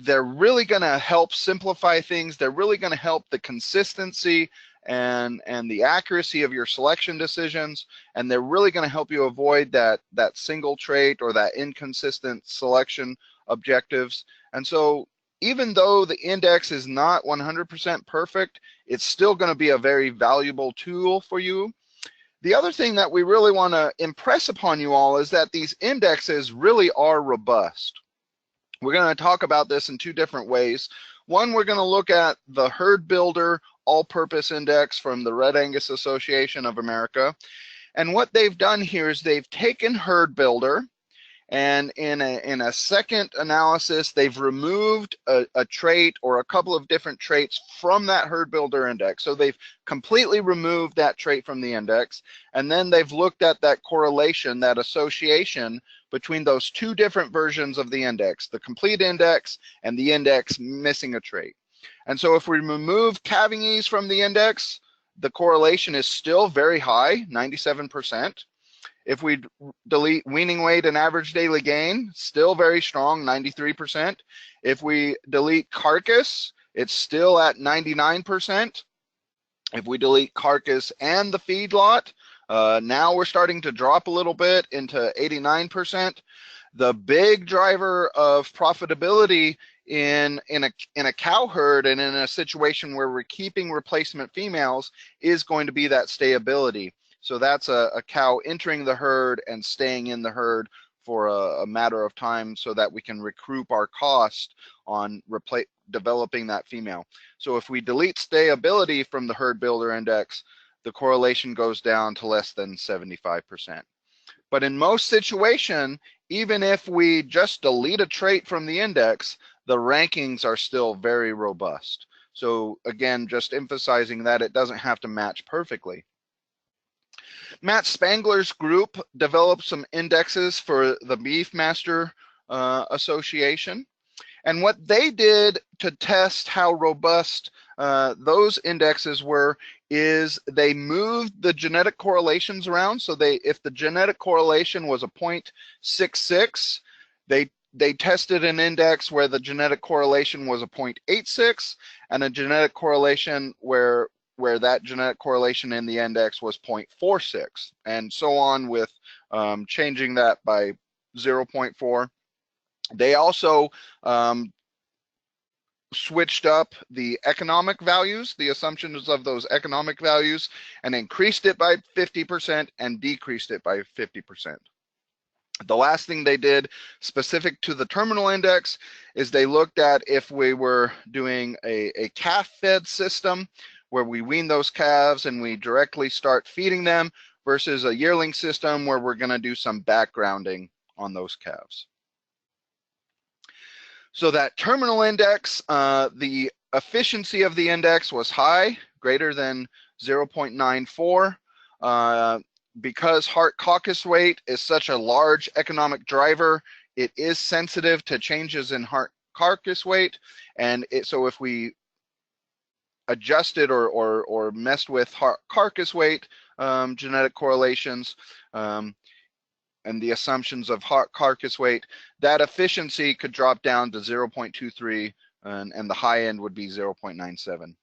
They're really going to help simplify things. They're really going to help the consistency and the accuracy of your selection decisions, and they're really going to help you avoid that single trait or that inconsistent selection objectives. And so even though the index is not 100% perfect, it's still going to be a very valuable tool for you. The other thing that we really want to impress upon you all is that these indexes really are robust. We're going to talk about this in two different ways. One, we're going to look at the Herd Builder All-Purpose Index from the Red Angus Association of America. And what they've done here is they've taken Herd Builder And in a second analysis, they've removed a trait or a couple of different traits from that herd builder index. So they've completely removed that trait from the index, and then they've looked at that correlation, that association between those two different versions of the index, the complete index and the index missing a trait. And so if we remove calving ease from the index, the correlation is still very high, 97%. If we delete weaning weight and average daily gain, still very strong, 93%. If we delete carcass, it's still at 99%. If we delete carcass and the feedlot, now we're starting to drop a little bit into 89%. The big driver of profitability in a cow herd and in a situation where we're keeping replacement females is going to be that stayability. So that's a cow entering the herd and staying in the herd for a matter of time so that we can recoup our cost on developing that female. So if we delete stayability from the herd builder index, the correlation goes down to less than 75%. But in most situations, even if we just delete a trait from the index, the rankings are still very robust. So again, just emphasizing that it doesn't have to match perfectly. Matt Spangler's group developed some indexes for the Beefmaster Association. And what they did to test how robust those indexes were is they moved the genetic correlations around. So if the genetic correlation was a 0.66, they tested an index where the genetic correlation was a 0.86 and a genetic correlation where that genetic correlation in the index was 0.46, and so on with changing that by 0.4. They also switched up the economic values, the assumptions of those economic values, and increased it by 50% and decreased it by 50%. The last thing they did specific to the terminal index is they looked at if we were doing a calf-fed system where we wean those calves and we directly start feeding them versus a yearling system where we're going to do some backgrounding on those calves. So that terminal index, the efficiency of the index was high, greater than 0.94. Because heart carcass weight is such a large economic driver, it is sensitive to changes in heart carcass weight. And so if we adjusted or messed with heart carcass weight genetic correlations and the assumptions of heart carcass weight, that efficiency could drop down to 0.23 and the high end would be 0.97.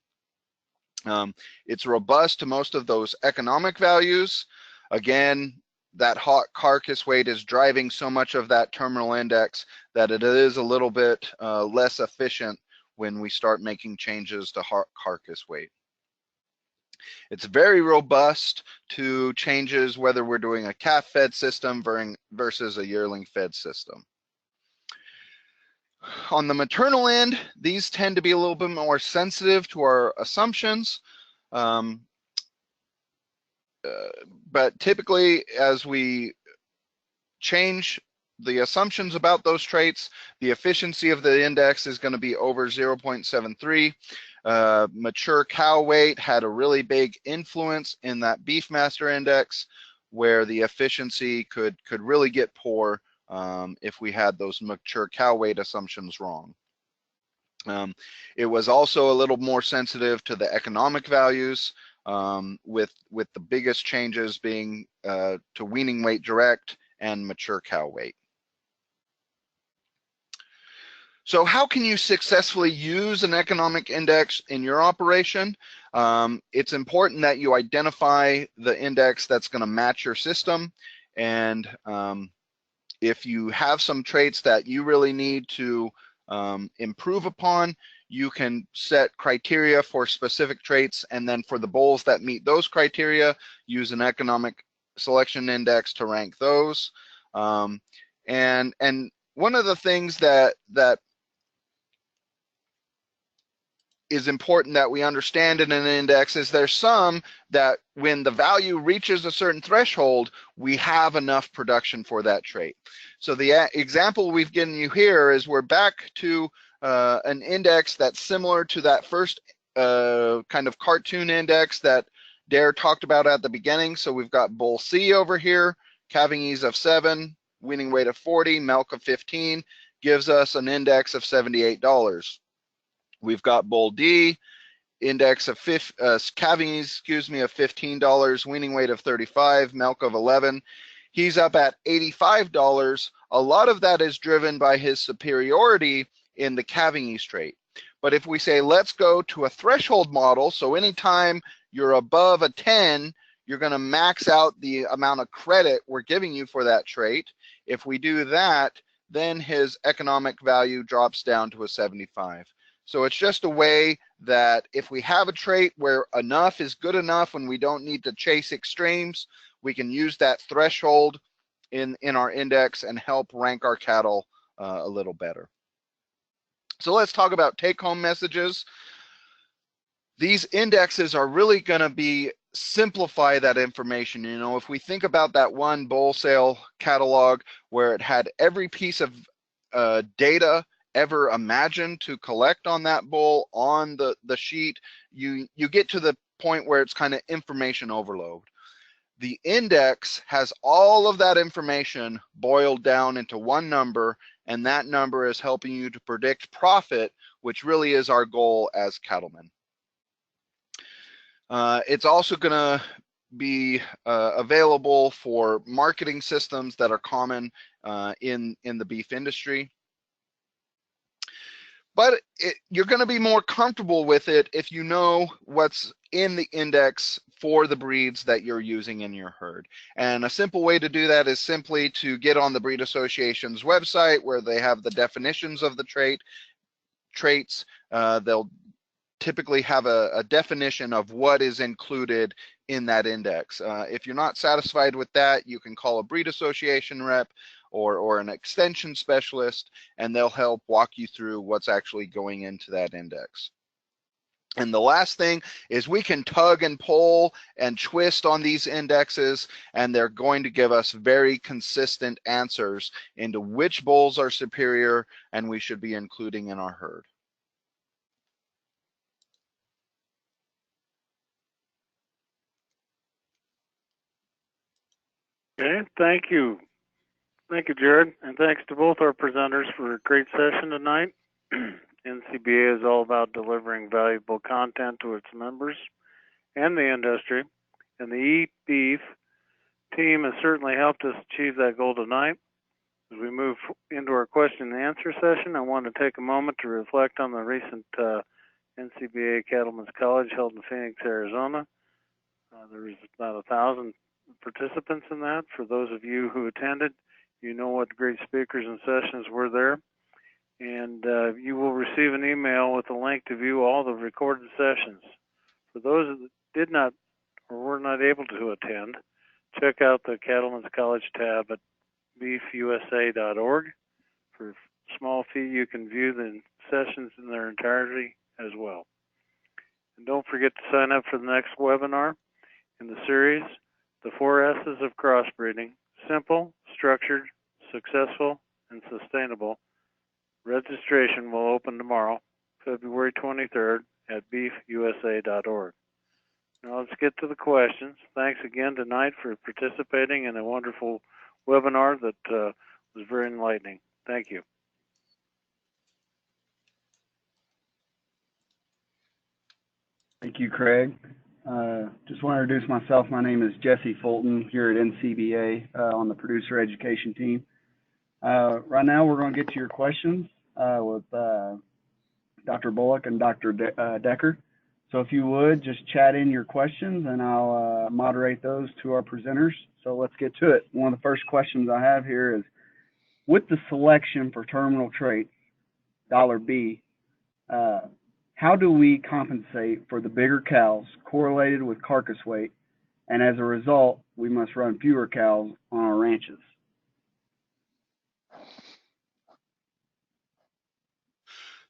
It's robust to most of those economic values. Again, that heart carcass weight is driving so much of that terminal index that it is a little bit less efficient when we start making changes to heart carcass weight. It's very robust to changes whether we're doing a calf-fed system versus a yearling-fed system. On the maternal end, these tend to be a little bit more sensitive to our assumptions. But typically, as we change the assumptions about those traits, the efficiency of the index is going to be over 0.73. Mature cow weight had a really big influence in that Beefmaster index, where the efficiency could really get poor if we had those mature cow weight assumptions wrong. It was also a little more sensitive to the economic values, with the biggest changes being to weaning weight direct and mature cow weight. So how can you successfully use an economic index in your operation? It's important that you identify the index that's going to match your system, and if you have some traits that you really need to improve upon, you can set criteria for specific traits, and then for the bulls that meet those criteria, use an economic selection index to rank those. And one of the things that is important that we understand in an index is there's some that when the value reaches a certain threshold, we have enough production for that trait. So the example we've given you here is we're back to an index that's similar to that first kind of cartoon index that Dare talked about at the beginning. So we've got bull C over here, calving ease of 7, winning weight of 40, milk of 15, gives us an index of $78. We've got bull D, index of calving ease, excuse me, of $15, winning weight of 35, milk of 11. He's up at $85. A lot of that is driven by his superiority in the calving ease trait. But if we say, let's go to a threshold model, so anytime you're above a 10, you're going to max out the amount of credit we're giving you for that trait. If we do that, then his economic value drops down to a 75. So it's just a way that if we have a trait where enough is good enough and we don't need to chase extremes, we can use that threshold in our index and help rank our cattle a little better. So let's talk about take-home messages. These indexes are really going to be simplify that information. You know, if we think about that one bull sale catalog where it had every piece of data ever imagined to collect on that bull on the sheet, you get to the point where it's kind of information overload. The index has all of that information boiled down into one number, and that number is helping you to predict profit, which really is our goal as cattlemen. It's also going to be available for marketing systems that are common in the beef industry. But you're going to be more comfortable with it if you know what's in the index for the breeds that you're using in your herd. And a simple way to do that is simply to get on the Breed Association's website where they have the definitions of the traits. They'll typically have a definition of what is included in that index. If you're not satisfied with that, you can call a Breed Association rep or an extension specialist, and they'll help walk you through what's actually going into that index. And the last thing is we can tug and pull and twist on these indexes, and they're going to give us very consistent answers into which bulls are superior and we should be including in our herd. Okay, thank you. Thank you, Jared, and thanks to both our presenters for a great session tonight. NCBA is all about delivering valuable content to its members and the industry, and the e-beef team has certainly helped us achieve that goal tonight. As we move into our question and answer session, I want to take a moment to reflect on the recent NCBA Cattlemen's College held in Phoenix, Arizona. There was about 1,000 participants in that. For those of you who attended, you know what great speakers and sessions were there. And you will receive an email with a link to view all the recorded sessions. For those that did not or were not able to attend, check out the Cattlemen's College tab at beefusa.org. For a small fee, you can view the sessions in their entirety as well. And don't forget to sign up for the next webinar in the series, The 4 S's of Crossbreeding: Simple, Structured, Successful, and Sustainable. Registration will open tomorrow, February 23rd, at beefusa.org. Now let's get to the questions. Thanks again tonight for participating in a wonderful webinar that was very enlightening. Thank you. Thank you, Craig. Just want to introduce myself. My name is Jesse Fulton here at NCBA on the producer education team. Right now, we're going to get to your questions with Dr. Bullock and Dr. Decker. So if you would, just chat in your questions and I'll moderate those to our presenters. So let's get to it. One of the first questions I have here is, with the selection for terminal trait, $B, how do we compensate for the bigger cows correlated with carcass weight, and as a result, we must run fewer cows on our ranches?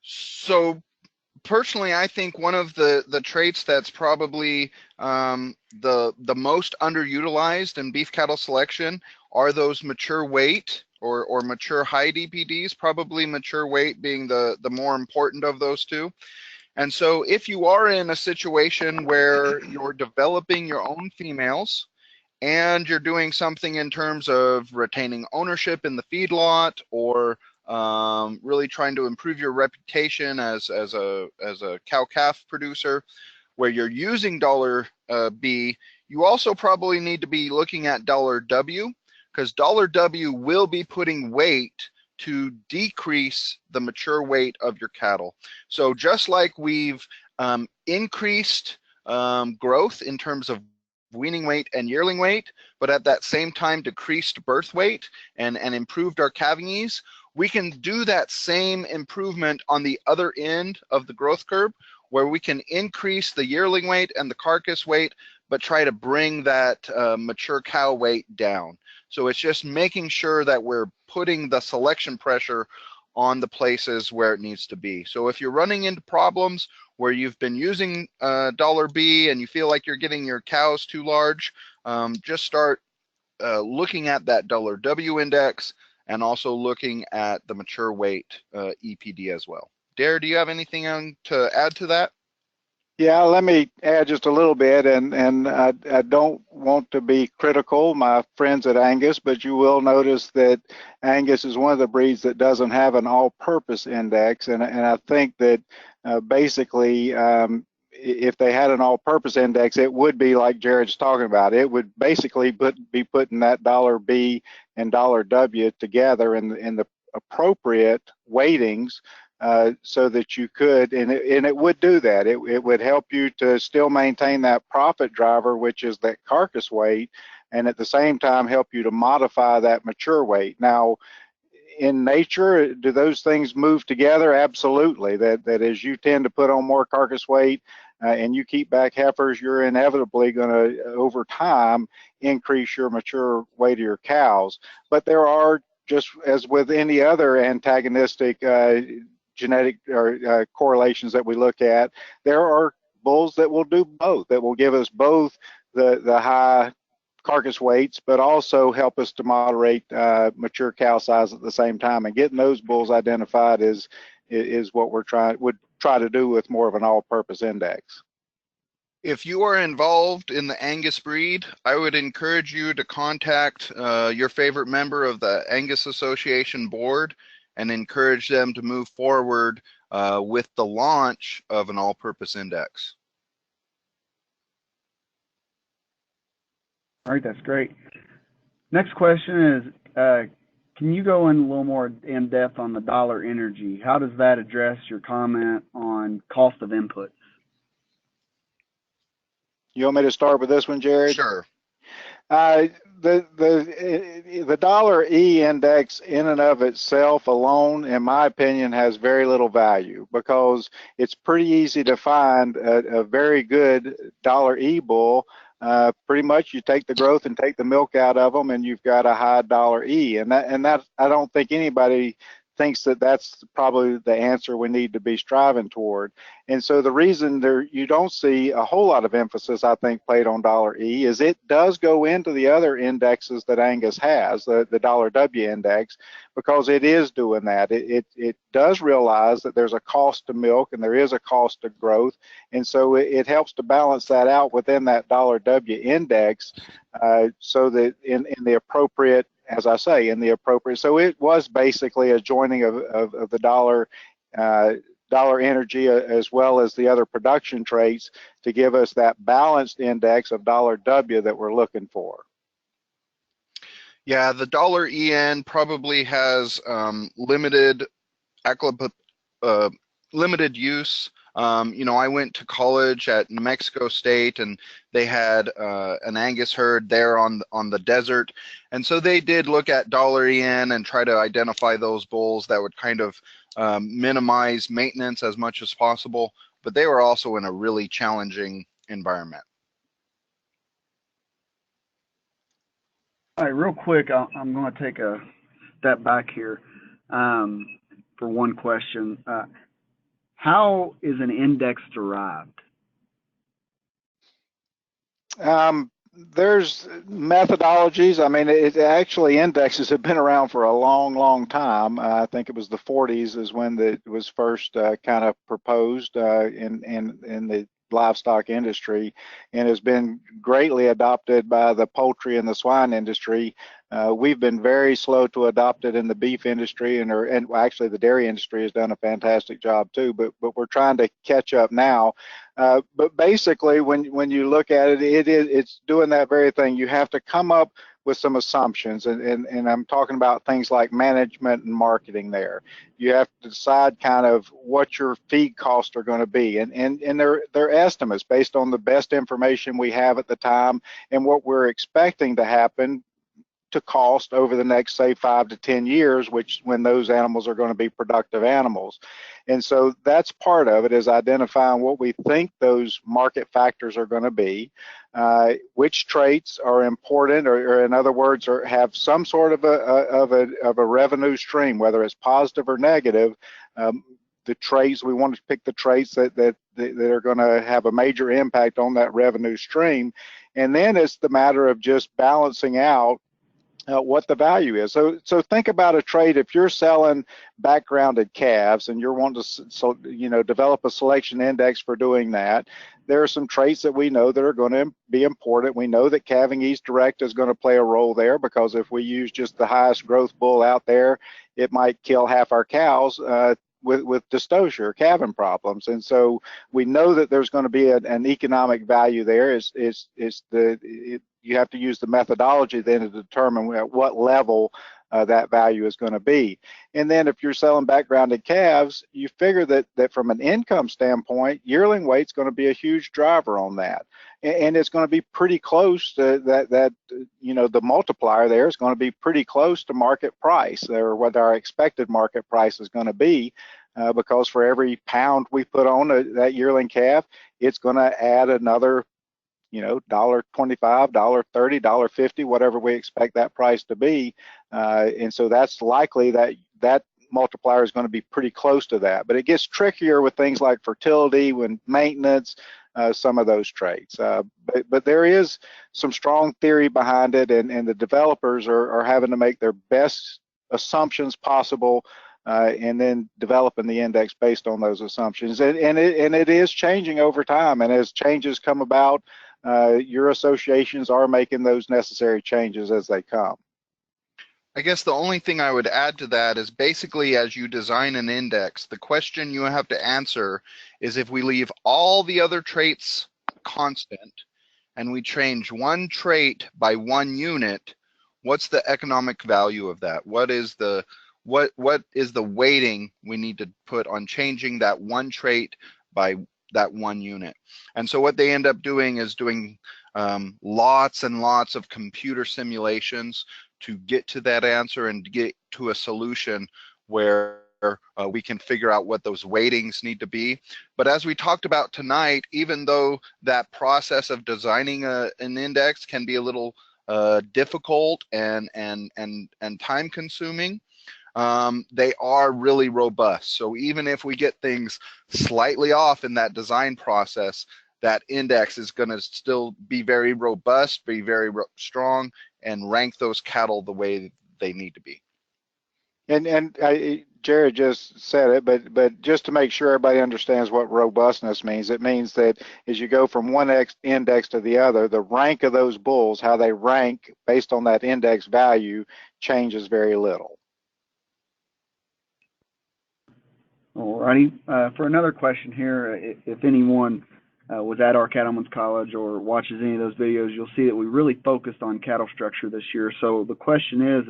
So personally, I think one of the traits that's probably the most underutilized in beef cattle selection are those mature weight or mature height EPDs, probably mature weight being the more important of those two. And so if you are in a situation where you're developing your own females and you're doing something in terms of retaining ownership in the feedlot, or really trying to improve your reputation as a cow-calf producer, where you're using $B, you also probably need to be looking at $W, because $W will be putting weight to decrease the mature weight of your cattle. So just like we've increased growth in terms of weaning weight and yearling weight, but at that same time decreased birth weight and improved our calving ease, we can do that same improvement on the other end of the growth curve, where we can increase the yearling weight and the carcass weight, but try to bring that mature cow weight down. So it's just making sure that we're putting the selection pressure on the places where it needs to be. So if you're running into problems where you've been using $B and you feel like you're getting your cows too large, just start looking at that $W index and also looking at the mature weight EPD as well. Dare, do you have anything to add to that? Yeah, let me add just a little bit, and I don't want to be critical, my friends at Angus, but you will notice that Angus is one of the breeds that doesn't have an all-purpose index, and I think that basically if they had an all-purpose index, it would be like Jared's talking about. It would basically be putting that $B and $W together in the appropriate weightings, so that you could, and it would do that. It would help you to still maintain that profit driver, which is that carcass weight, and at the same time help you to modify that mature weight. Now, in nature, do those things move together? Absolutely. That as you tend to put on more carcass weight and you keep back heifers, you're inevitably going to, over time, increase your mature weight of your cows. But there are, just as with any other antagonistic genetic or correlations that we look at, there are bulls that will do both, that will give us both the high carcass weights, but also help us to moderate mature cow size at the same time. And getting those bulls identified is what would try to do with more of an all-purpose index. If you are involved in the Angus breed, I would encourage you to contact your favorite member of the Angus Association board and encourage them to move forward with the launch of an all-purpose index. All right, that's great. Next question is, can you go in a little more in depth on the dollar energy? How does that address your comment on cost of inputs? You want me to start with this one, Jared? Sure. The dollar E index in and of itself alone, in my opinion, has very little value, because it's pretty easy to find a very good dollar E bull. Pretty much you take the growth and take the milk out of them, and you've got a high dollar E, and that I don't think anybody thinks that that's probably the answer we need to be striving toward. And so the reason you don't see a whole lot of emphasis, I think, played on dollar E is it does go into the other indexes that Angus has, the dollar W index, because it is doing that. It does realize that there's a cost to milk and there is a cost to growth, and so it helps to balance that out within that dollar W index, so that in the appropriate, as I say, in the appropriate. So it was basically a joining of the dollar energy as well as the other production traits to give us that balanced index of dollar W that we're looking for. Yeah, the dollar EN probably has limited use. I went to college at New Mexico State, and they had an Angus herd there on the desert, and so they did look at dollar EN and try to identify those bulls that would kind of minimize maintenance as much as possible, but they were also in a really challenging environment. All right, real quick, I'm going to take a step back here for one question. How is an index derived? There's methodologies. I mean, it actually indexes have been around for a long, long time. I think it was the 40s is when it was first kind of proposed in the livestock industry, and has been greatly adopted by the poultry and the swine industry. We've been very slow to adopt it in the beef industry, and actually the dairy industry has done a fantastic job too. But we're trying to catch up now. But basically, when you look at it, it's doing that very thing. You have to come up with some assumptions, and I'm talking about things like management and marketing there. You have to decide kind of what your feed costs are going to be, and they're estimates based on the best information we have at the time and what we're expecting to happen to cost over the next, say, 5 to 10 years, when those animals are going to be productive animals. And so that's part of it, is identifying what we think those market factors are going to be, which traits are important, or in other words, have some sort of a revenue stream, whether it's positive or negative. The traits, we want to pick the traits that are going to have a major impact on that revenue stream. And then it's the matter of just balancing out what the value is. So think about a trait. If you're selling backgrounded calves and you're wanting to develop a selection index for doing that, there are some traits that we know that are going to be important. We know that calving ease direct is going to play a role there, because if we use just the highest growth bull out there, it might kill half our cows with dystocia or calving problems. And so we know that there's going to be an economic value there. You have to use the methodology then to determine at what level that value is going to be. And then if you're selling backgrounded calves, you figure that from an income standpoint, yearling weight's going to be a huge driver on that. And it's going to be pretty close to the multiplier there is going to be pretty close to market price, or what our expected market price is going to be, because for every pound we put on that yearling calf, it's going to add another $1.25, $1.30, $1.50, whatever we expect that price to be. And so that's likely that multiplier is going to be pretty close to that. But it gets trickier with things like fertility, when maintenance, some of those traits. But there is some strong theory behind it, and the developers are having to make their best assumptions possible, and then developing the index based on those assumptions. And it is changing over time. And as changes come about, your associations are making those necessary changes as they come. I guess the only thing I would add to that is, basically, as you design an index, the question you have to answer is, if we leave all the other traits constant and we change one trait by 1 unit, what's the economic value of that? What is the weighting we need to put on changing that one trait by that 1 unit? And so what they end up doing is doing lots and lots of computer simulations to get to that answer and get to a solution where we can figure out what those weightings need to be. But as we talked about tonight, even though that process of designing an index can be a little difficult and time consuming, they are really robust. So even if we get things slightly off in that design process, that index is going to still be very robust, be very strong, and rank those cattle the way they need to be. And Jared just said it, but just to make sure everybody understands what robustness means, it means that as you go from one index to the other, the rank of those bulls, how they rank based on that index value, changes very little. All righty. For another question here, if anyone was at our Cattlemen's College or watches any of those videos, you'll see that we really focused on cattle structure this year. So the question is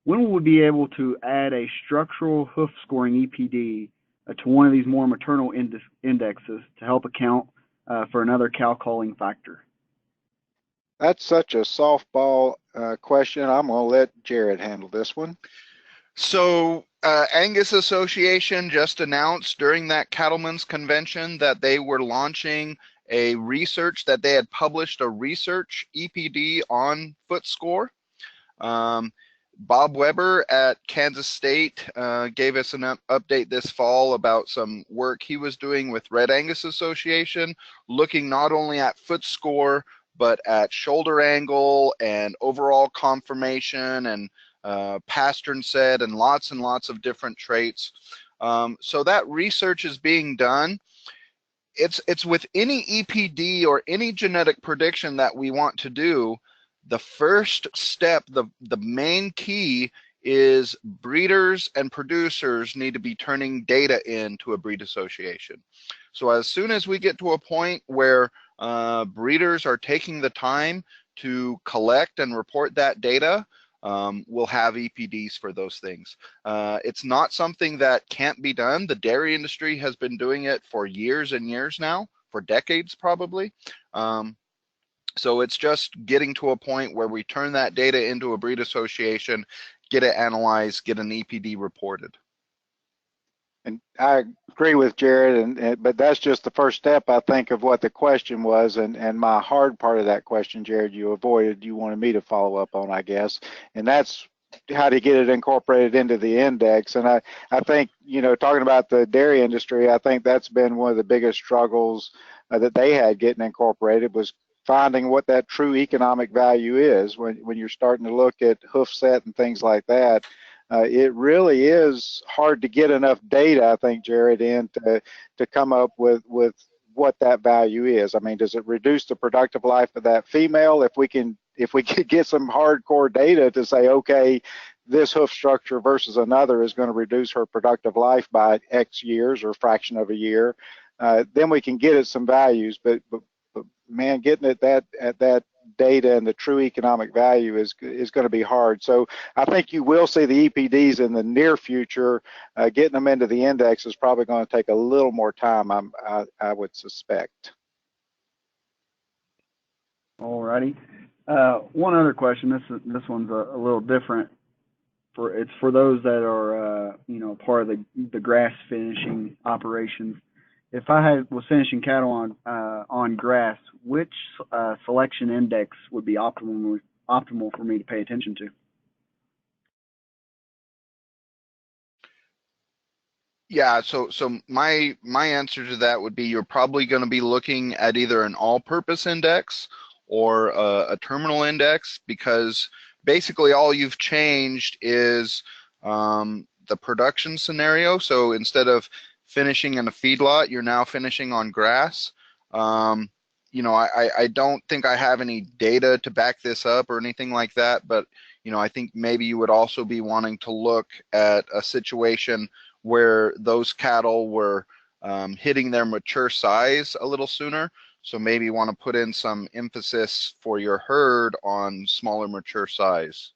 when will we be able to add a structural hoof scoring EPD to one of these more maternal indexes to help account for another cow calling factor? That's such a softball question. I'm going to let Jared handle this one. So Angus Association just announced during that Cattlemen's Convention that they were launching a research, that they had published a research EPD on foot score. Bob Weber at Kansas State gave us an update this fall about some work he was doing with Red Angus Association, looking not only at foot score, but at shoulder angle and overall conformation and pastern set and lots of different traits. So that research is being done. It's with any EPD or any genetic prediction that we want to do, the first step, the main key is breeders and producers need to be turning data into a breed association. So as soon as we get to a point where breeders are taking the time to collect and report that data, we'll have EPDs for those things. It's not something that can't be done. The dairy industry has been doing it for years and years now, for decades probably. So it's just getting to a point where we turn that data into a breed association, get it analyzed, get an EPD reported. And I agree with Jared, but that's just the first step, I think, of what the question was. And my hard part of that question, Jared, you avoided, you wanted me to follow up on, I guess. And that's how to get it incorporated into the index. And I think, you know, talking about the dairy industry, I think that's been one of the biggest struggles that they had getting incorporated, was finding what that true economic value is when you're starting to look at hoof set and things like that. It really is hard to get enough data, I think, Jared, in to come up with what that value is. I mean, does it reduce the productive life of that female? If we could get some hardcore data to say, okay, this hoof structure versus another is going to reduce her productive life by X years or fraction of a year, then we can get at some values. But man, getting at that data and the true economic value is going to be hard. So I think you will see the EPDs in the near future. Getting them into the index is probably going to take a little more time, I would suspect. All righty. One other question. This one's a little different. It's for those that are you know, part of the grass finishing operations. If I was finishing cattle on grass, which selection index would be optimal for me to pay attention to? Yeah, so my answer to that would be you're probably going to be looking at either an all-purpose index or a terminal index, because basically all you've changed is the production scenario. So instead of finishing in a feedlot, you're now finishing on grass. You know, I don't think I have any data to back this up or anything like that, but you know, I think maybe you would also be wanting to look at a situation where those cattle were hitting their mature size a little sooner. So maybe you want to put in some emphasis for your herd on smaller mature size.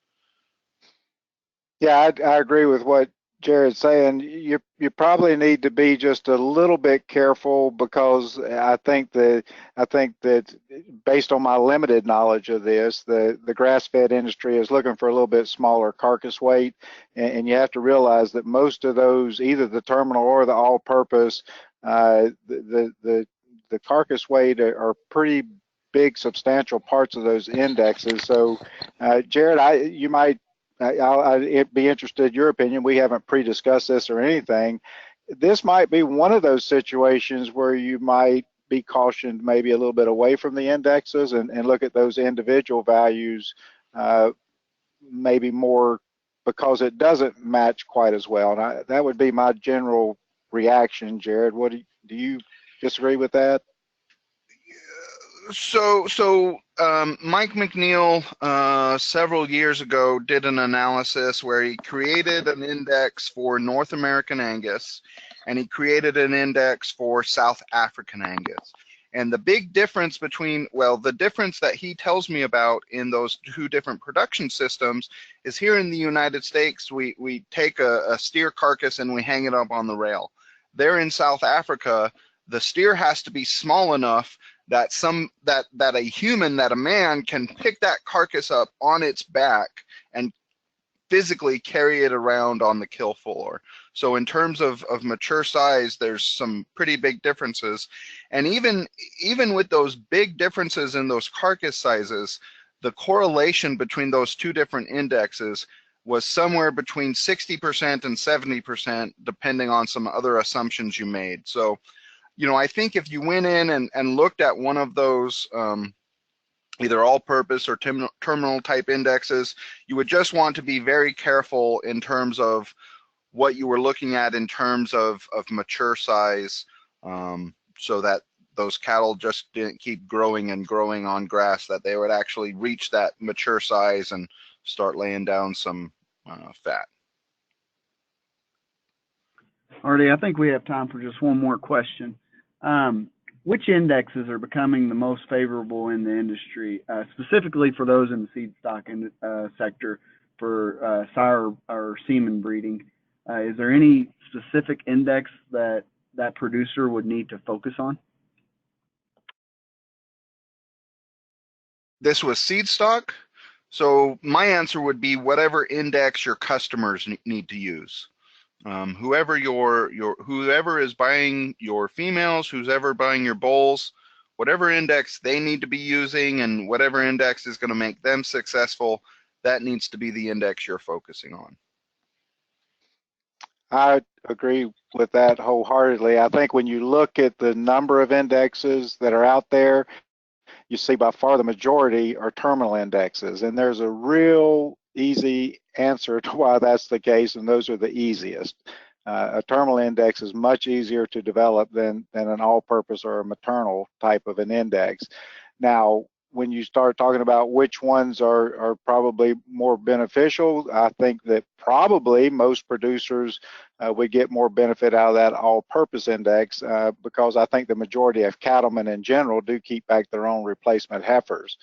Yeah, I agree with what Jared's saying. You probably need to be just a little bit careful, because I think that based on my limited knowledge of this, the grass-fed industry is looking for a little bit smaller carcass weight, and you have to realize that most of those, either the terminal or the all-purpose, the carcass weight are pretty big, substantial parts of those indexes. So, Jared, I'd be interested in your opinion. We haven't pre-discussed this or anything. This might be one of those situations where you might be cautioned maybe a little bit away from the indexes and look at those individual values maybe more, because it doesn't match quite as well. And that would be my general reaction. Jared, what do you disagree with that? So Mike McNeil several years ago did an analysis where he created an index for North American Angus, and he created an index for South African Angus. And the big difference between, well, the difference that he tells me about in those two different production systems is here in the United States, we take a steer carcass and we hang it up on the rail. There in South Africa, the steer has to be small enough that a man can pick that carcass up on its back and physically carry it around on the kill floor. So in terms of mature size, there's some pretty big differences. And even with those big differences in those carcass sizes, the correlation between those two different indexes was somewhere between 60% and 70%, depending on some other assumptions you made. So, you know, I think if you went in and looked at one of those either all-purpose or terminal type indexes, you would just want to be very careful in terms of what you were looking at in terms of mature size, so that those cattle just didn't keep growing and growing on grass, that they would actually reach that mature size and start laying down some fat. Artie, I think we have time for just one more question. Which indexes are becoming the most favorable in the industry, specifically for those in the seed stock sector for sire or semen breeding? Is there any specific index that producer would need to focus on? This was seed stock, so my answer would be whatever index your customers need to use. Whoever whoever is buying your females, who's ever buying your bulls, whatever index they need to be using and whatever index is going to make them successful, that needs to be the index you're focusing on. I agree with that wholeheartedly. I think when you look at the number of indexes that are out there, you see by far the majority are terminal indexes, and there's a real easy answer to why that's the case, and those are the easiest. A terminal index is much easier to develop than an all-purpose or a maternal type of an index. Now, when you start talking about which ones are probably more beneficial, I think that probably most producers would get more benefit out of that all-purpose index because I think the majority of cattlemen in general do keep back their own replacement heifers.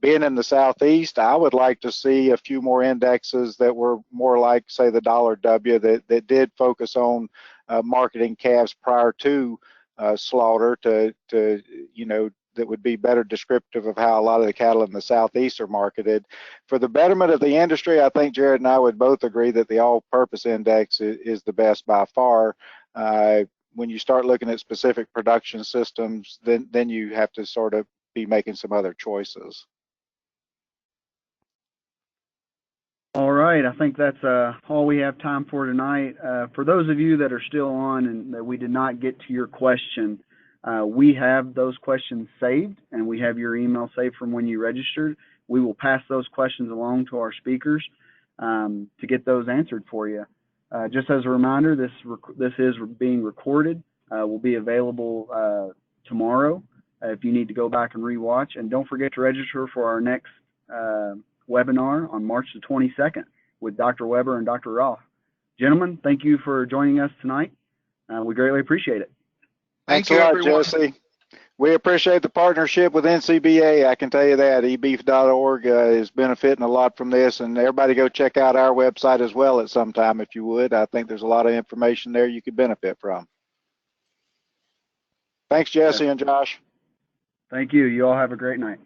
Being in the Southeast, I would like to see a few more indexes that were more like, say, the $W that did focus on marketing calves prior to slaughter to you know, that would be better descriptive of how a lot of the cattle in the Southeast are marketed. For the betterment of the industry, I think Jared and I would both agree that the all-purpose index is the best by far. When you start looking at specific production systems, then you have to sort of be making some other choices. All right, I think that's all we have time for tonight. For those of you that are still on and that we did not get to your question, we have those questions saved, and we have your email saved from when you registered. We will pass those questions along to our speakers to get those answered for you. Just as a reminder, this is being recorded. Will be available tomorrow if you need to go back and rewatch. And don't forget to register for our next webinar on March the 22nd with Dr. Weber and Dr. Roth. Gentlemen, thank you for joining us tonight. We greatly appreciate it. Thanks a lot, Jesse. We appreciate the partnership with NCBA. I can tell you that ebeef.org is benefiting a lot from this, and everybody go check out our website as well at some time if you would. I think there's a lot of information there you could benefit from. Thanks, Jesse and Josh. Thank you. You all have a great night.